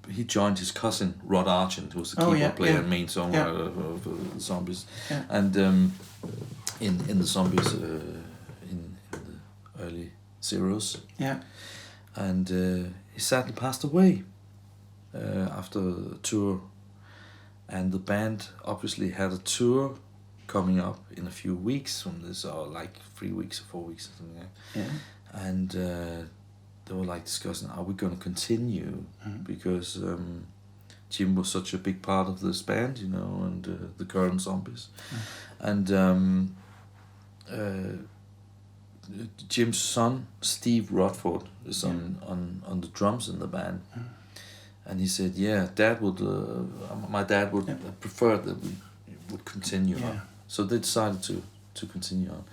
he joined his cousin Rod Argent, who was the keyboard player and main songwriter for the Zombies, and in the Zombies in the early zeros. And he sadly passed away after a tour. And the band obviously had a tour coming up in a few weeks from this, or like 3 weeks or 4 weeks or something like that. And they were like discussing, are we going to continue? Because Jim was such a big part of this band, you know, and the current Zombies. And Jim's son, Steve Rodford, is on the drums in the band. And he said, my dad would prefer that we would continue on. So they decided to continue on.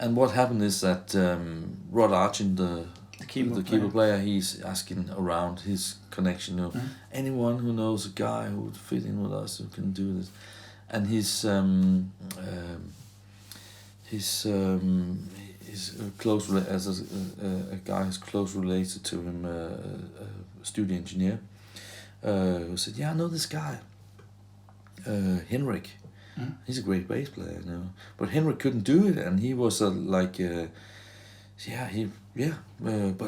And what happened is that Rod Argent, the keyboard player, he's asking around his connection, you know, anyone who knows a guy who would fit in with us, who can do this. And his close as a guy who's close related to him, a studio engineer, who said, I know this guy, Henrik. He's a great bass player, you know. But Henrik couldn't do it, and he was but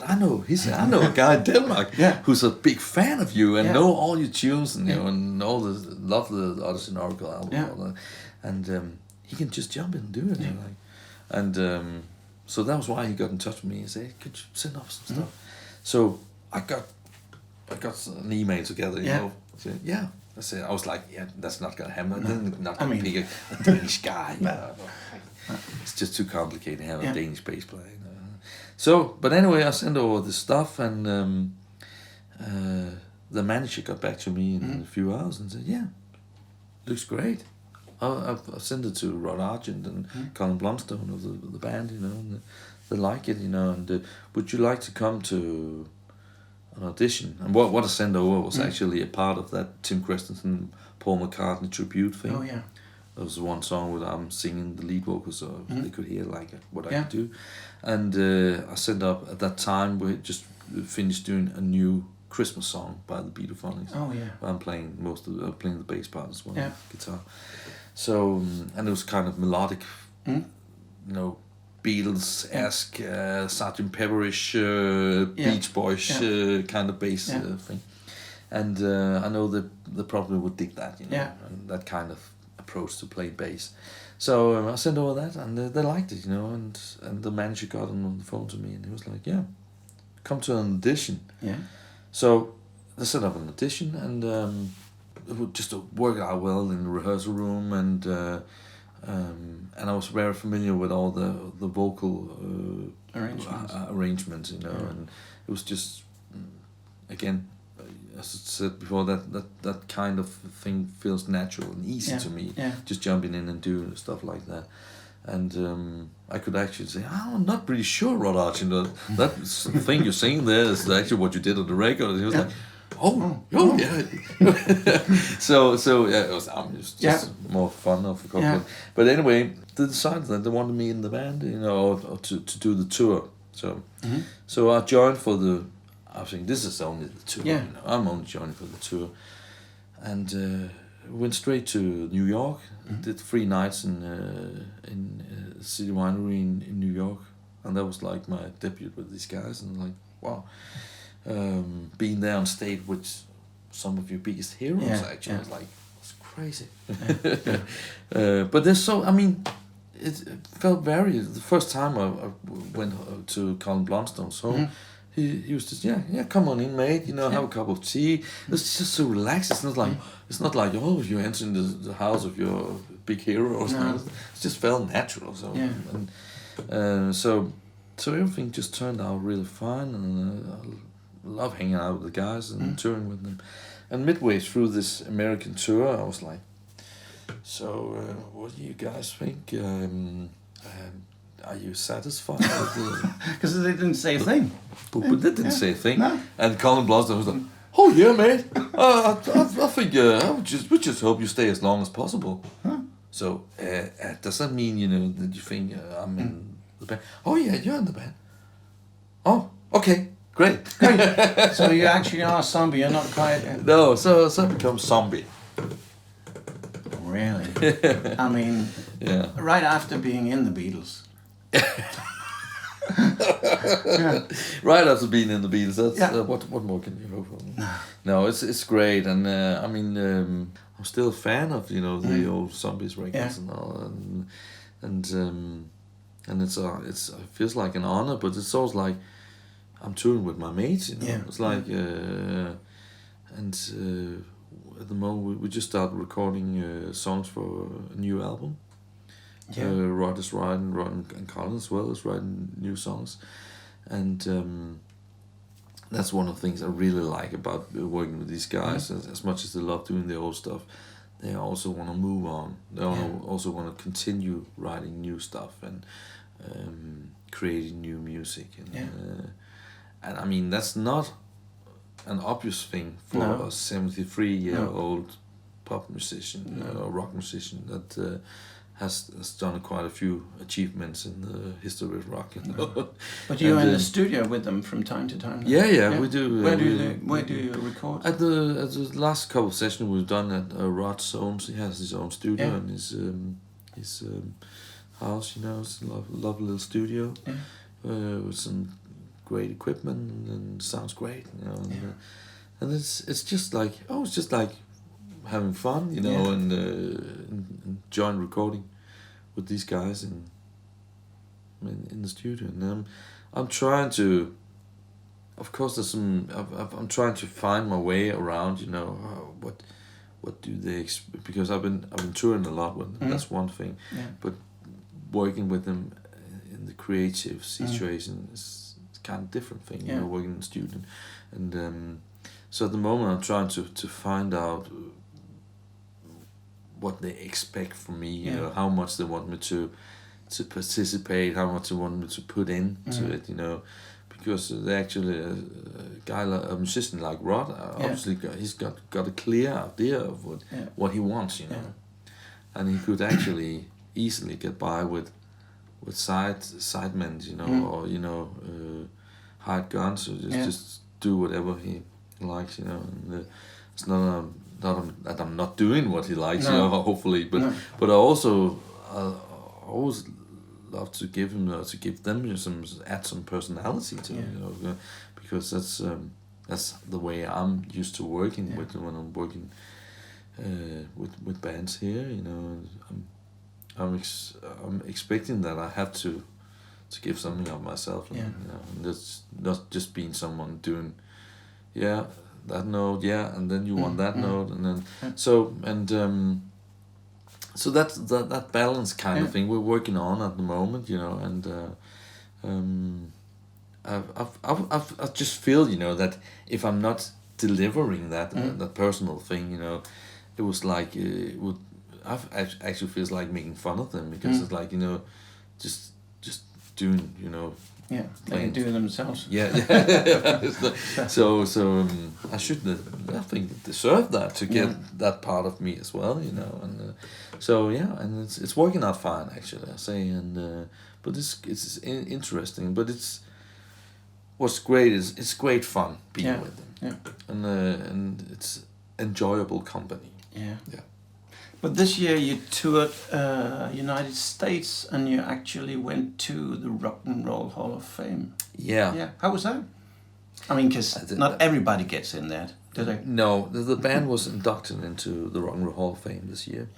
I know a guy in Denmark who's a big fan of you and know all your tunes, and you know, and love the Odyssey and Oracle album, and he can just jump in and do it. so that was why he got in touch with me and said, "Could you send off some stuff?" So I got an email together. You know, so, yeah. I was like, yeah, that's not gonna happen. I'm not gonna pick a Danish guy. It's just too complicated to have a Danish bass player. So, but anyway, I sent over the stuff, and the manager got back to me in a few hours and said, "Yeah, looks great. I've sent it to Rod Argent and Colin Blunstone of the band, you know, and they like it, you know, and would you like to come to an audition?" And what I sent over was actually a part of that Tim Christensen, Paul McCartney tribute thing. Oh, yeah. There was one song where I'm singing the lead vocals, so they could hear like what I could do. And I sent up at that time. We just finished doing a new Christmas song by the Beatophonics. Oh, yeah. I'm playing playing the bass part as well, guitar. So and it was kind of melodic, you know, Beatles-esque, Sgt. Pepperish, Beach Boys kind of bass thing. And I know that they probably would dig that, you know, and that kind of approach to play bass. So I sent over that, and they liked it, you know, and the manager got on the phone to me, and he was like, "Yeah, come to an audition." Yeah. So they set up an audition, and it would just work out well in the rehearsal room, and I was very familiar with all the vocal arrangements, you know, and it was just, again, as I said before, that kind of thing feels natural and easy to me, just jumping in and doing stuff like that. And I could actually say, "I'm not really sure, Rod Argent, that thing you're saying there is actually what you did on the record." And he was like, oh yeah. so yeah, it was just more fun of a couple. But anyway, they decided that they wanted me in the band, you know, or to do the tour. So I joined for the. I think this is only the tour. You know, I'm only joining for the tour, and went straight to New York. Did 3 nights in City Winery in New York, and that was like my debut with these guys. And like, wow, being there on stage with some of your biggest heroes, actually, was like, it's crazy. But there's so, I mean, it felt very. The first time I went to Colin Blunstone's home. He was just come on in, mate, you know, have a cup of tea. It's just so relaxed. It's not like oh, you're entering the house of your big hero or something. It just felt natural. So and so everything just turned out really fine, and I love hanging out with the guys and touring with them. And midway through this American tour, I was like, so what do you guys think? Are you satisfied with the... Because they didn't say a thing. But they didn't say a thing. No. And Colin Blunstone was like, "Oh yeah, mate. I think we just hope you stay as long as possible." So does that mean, you know, that you think I'm in the band? "Oh yeah, you're in the band." "Oh, okay, great." So you actually are a zombie. You're not quite. No, so I become zombie. Really? I mean, right after being in the Beatles. Right after being in the Beatles, that's what more can you hope for? No, it's great, and I mean, I'm still a fan of, you know, the old Zombies records and all, and it feels like an honor, but it's also like I'm touring with my mates, you know. It's like at the moment we just started recording songs for a new album. Rod is writing, Rod and Colin as well is writing new songs, and that's one of the things I really like about working with these guys. As much as they love doing the old stuff, they also want to move on. They also want to continue writing new stuff and creating new music. And I mean, that's not an obvious thing for a 73-year-old pop musician or rock musician that has done quite a few achievements in the history of rock. You know? But you're in the studio with them from time to time? Yeah, we do. Where do you record? At the last couple of sessions we've done at Rod's own. He has his own studio in his house. You know, it's a lovely little studio with some great equipment and sounds great. You know, and it's just like having fun, you know, and enjoying recording with these guys, and in the studio, and I'm trying to. Of course, there's some. I'm trying to find my way around. You know, what do they because I've been touring a lot with them. That's one thing, but working with them in the creative situation is kind of different thing. You know, working in the studio, and so at the moment I'm trying to find out what they expect from me. You know, how much they want me to participate, how much they want me to put into it. You know. Because they actually a musician like Rod, obviously he's got a clear idea of what he wants, you know, and he could actually easily get by with sidemen, you know, or you know, hired guns, or just do whatever he likes, you know. And it's not that I'm not doing what he likes, you know, hopefully, but I also always love to give them add some personality to it, you know, because that's the way I'm used to working with when I'm working with bands here, you know. I'm expecting that I have to give something of myself, you know, and that's not just being someone doing that note, and then you want that note, and then so that's that balance kind of thing we're working on at the moment, you know, and I just feel, you know, that if I'm not delivering that that personal thing, you know, it was like actually feels like making fun of them, because it's like, you know, just doing, you know. Yeah, they can do it themselves. Yeah. So I should, I think, deserve that to get that part of me as well, you know, and and it's working out fine, actually, I say, and but it's interesting, but what's great is it's great fun being with them, and it's enjoyable company. Yeah. But this year you toured United States, and you actually went to the Rock and Roll Hall of Fame. Yeah. How was that? I mean, because not everybody gets in there, do they? No, the band was inducted into the Rock and Roll Hall of Fame this year,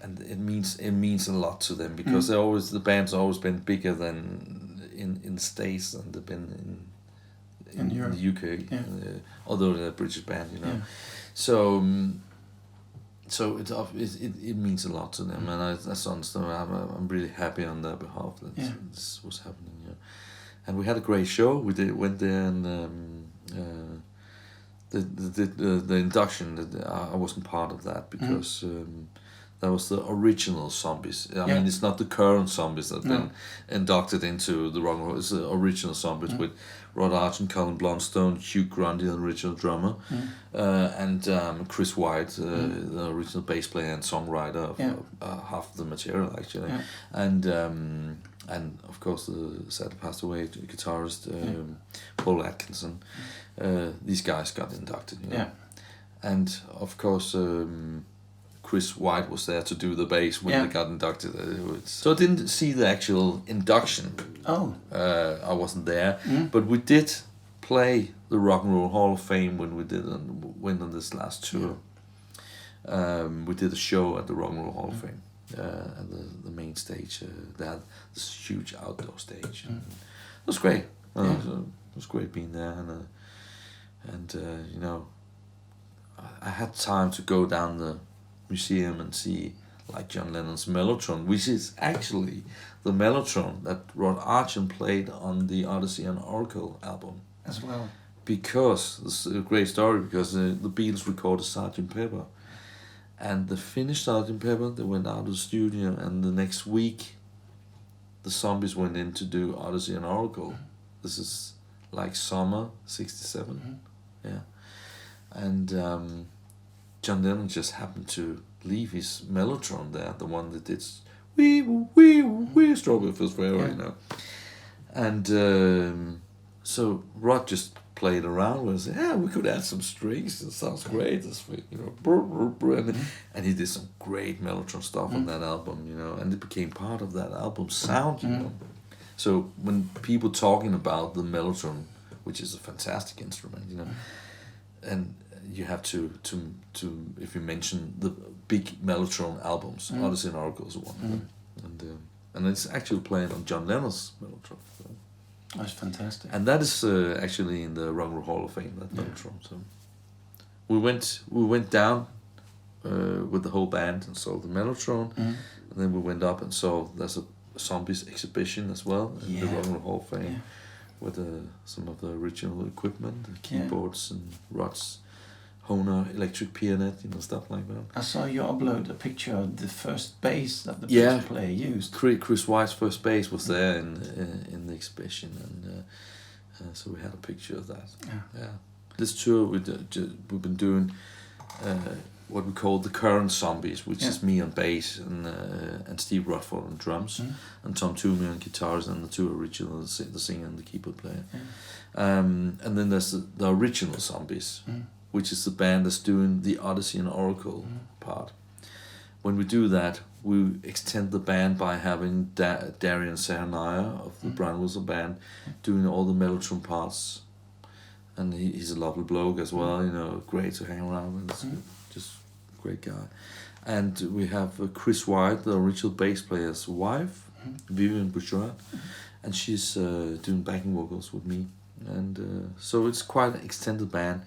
and it means a lot to them, because the band's always been bigger than in the States than they've been in the UK, although they're a British band, you know. So it means a lot to them, and that's understand. I'm really happy on their behalf that this was happening. Yeah. And we had a great show. We went there, and the induction. I wasn't part of that, because that was the original Zombies. I mean, it's not the current Zombies that been inducted into the Rock and Roll. It's the original Zombies with Rod Argent, Colin Blunstone, Hugh Grundy, the original drummer, and Chris White, the original bass player and songwriter of half of the material, actually, and of course the sadly passed away guitarist Paul Atkinson. These guys got inducted, you know, and of course. Chris White was there to do the bass when they got inducted. So I didn't see the actual induction. I wasn't there, but we did play the Rock and Roll Hall of Fame when we went on this last tour. We did a show at the Rock and Roll Hall of Fame, at the main stage. They had this huge outdoor stage. It was great. It was great being there, and you know, I had time to go down the museum and see, like, John Lennon's Mellotron, which is actually the Mellotron that Rod Argent played on the Odyssey and Oracle album as well. Because it's a great story, because the Beatles recorded Sgt. Pepper, and the finished Sgt. Pepper, they went out of the studio, and the next week the Zombies went in to do Odyssey and Oracle. This is like summer '67, and John Lennon just happened to leave his Mellotron there, the one that did wee Strawberry Fields Forever, you know. And so Rod just played around with it. We could add some strings. It sounds great. This thing, you know, and he did some great Mellotron stuff on that album, you know, and it became part of that album's sound, you know. So when people talking about the Mellotron, which is a fantastic instrument, you know, and you have to if you mention the big Mellotron albums, Odyssey and Oracle is one of them, and it's actually played on John Lennon's mellotron. So. That's fantastic. And that is actually in the Rock and Roll Hall of Fame. That mellotron. So we went down with the whole band and saw the mellotron, and then we went up and saw there's a Zombies exhibition as well in the Rock and Roll Hall of Fame with some of the original equipment, the keyboards and Rod's Hohner electric pianet, stuff like that. I saw you upload a picture of the first bass that the bass player used. Chris White's first bass was there in the exhibition, and so we had a picture of that. Yeah. This tour we've been doing what we call the current Zombies, which is me on bass and Steve Rutherford on drums, and Tom Toomey on guitars, and the two originals, the singer and the keyboard player. And then there's the original Zombies, which is the band that's doing the Odyssey and Oracle part. When we do that, we extend the band by having Darian Saranaya of the Brian Wilson Band doing all the mellotron parts. And he's a lovely bloke as well, great to hang around with. Just a great guy. And we have Chris White, the original bass player's wife, Vivian Bourgeois, and she's doing backing vocals with me. And so it's quite an extended band.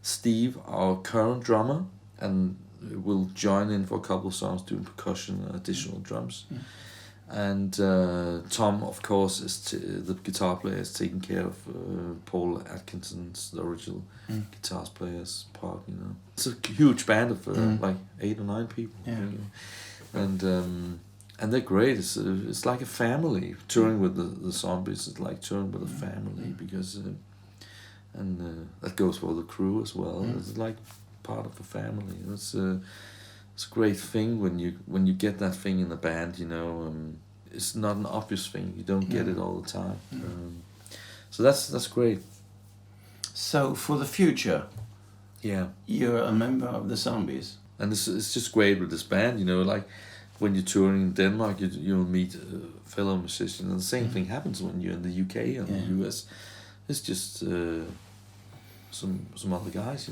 Steve, our current drummer, and will join in for a couple of songs doing percussion and additional drums. And Tom, of course, is the guitar player, is taking care of Paul Atkinson's, the original guitar player's part. It's a huge band of like 8 or 9 people. And they're great. It's like a family. Touring with the Zombies is like touring with a family because. And that goes for the crew as well. It's like part of a family. It's a great thing when you get that thing in the band. It's not an obvious thing. You don't get it all the time. So that's great. So for the future, you're a member of the Zombies, and it's just great with this band. Like when you're touring in Denmark, you'll meet fellow musicians, and the same thing happens when you're in the UK and the US. It's just some other guys,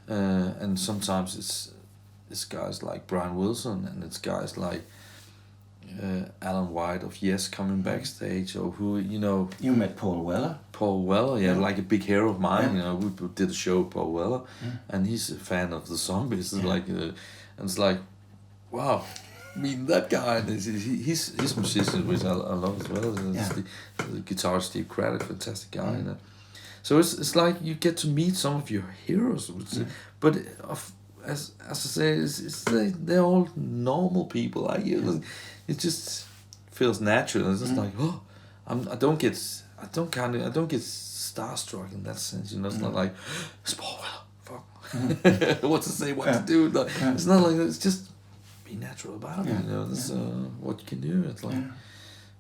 and sometimes it's guys like Brian Wilson, and it's guys like Alan White of Yes coming backstage, or who You met Paul Weller. Paul Weller, like a big hero of mine. We did a show with Paul Weller, and he's a fan of the Zombies. It's like, and it's like, wow. I mean, that guy, he's musician, which I love as well. The guitarist Steve Craddock, fantastic guy. So it's like you get to meet some of your heroes, but as I say, they're all normal people. Like it just feels natural. It's just like I don't get starstruck in that sense. It's not like it's Paul Weller. Fuck, what to say, what to do. It's not like that. It's just. Be natural about it, that's what you can do. It's like,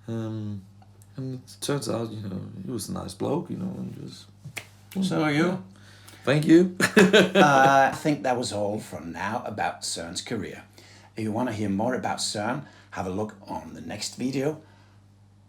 and it turns out, he was a nice bloke, and just. So are you. Thank you. I think that was all from now about Søren's career. If you want to hear more about Søren, have a look on the next video.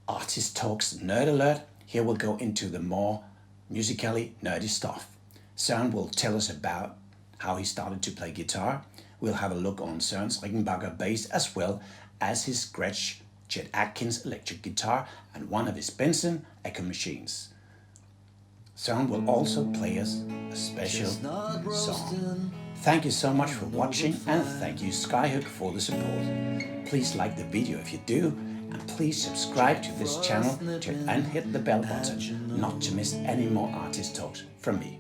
Artist Talks Nerd Alert. Here we'll go into the more musically nerdy stuff. Søren will tell us about how he started to play guitar. We'll have a look on Søren's Rickenbacker bass as well as his Gretsch Chet Atkins electric guitar and one of his Benson Echo machines. Søren will also play us a special song. Thank you so much for watching, and thank you Skyhook for the support. Please like the video if you do, and please subscribe to this channel and hit the bell button not to miss any more artist talks from me.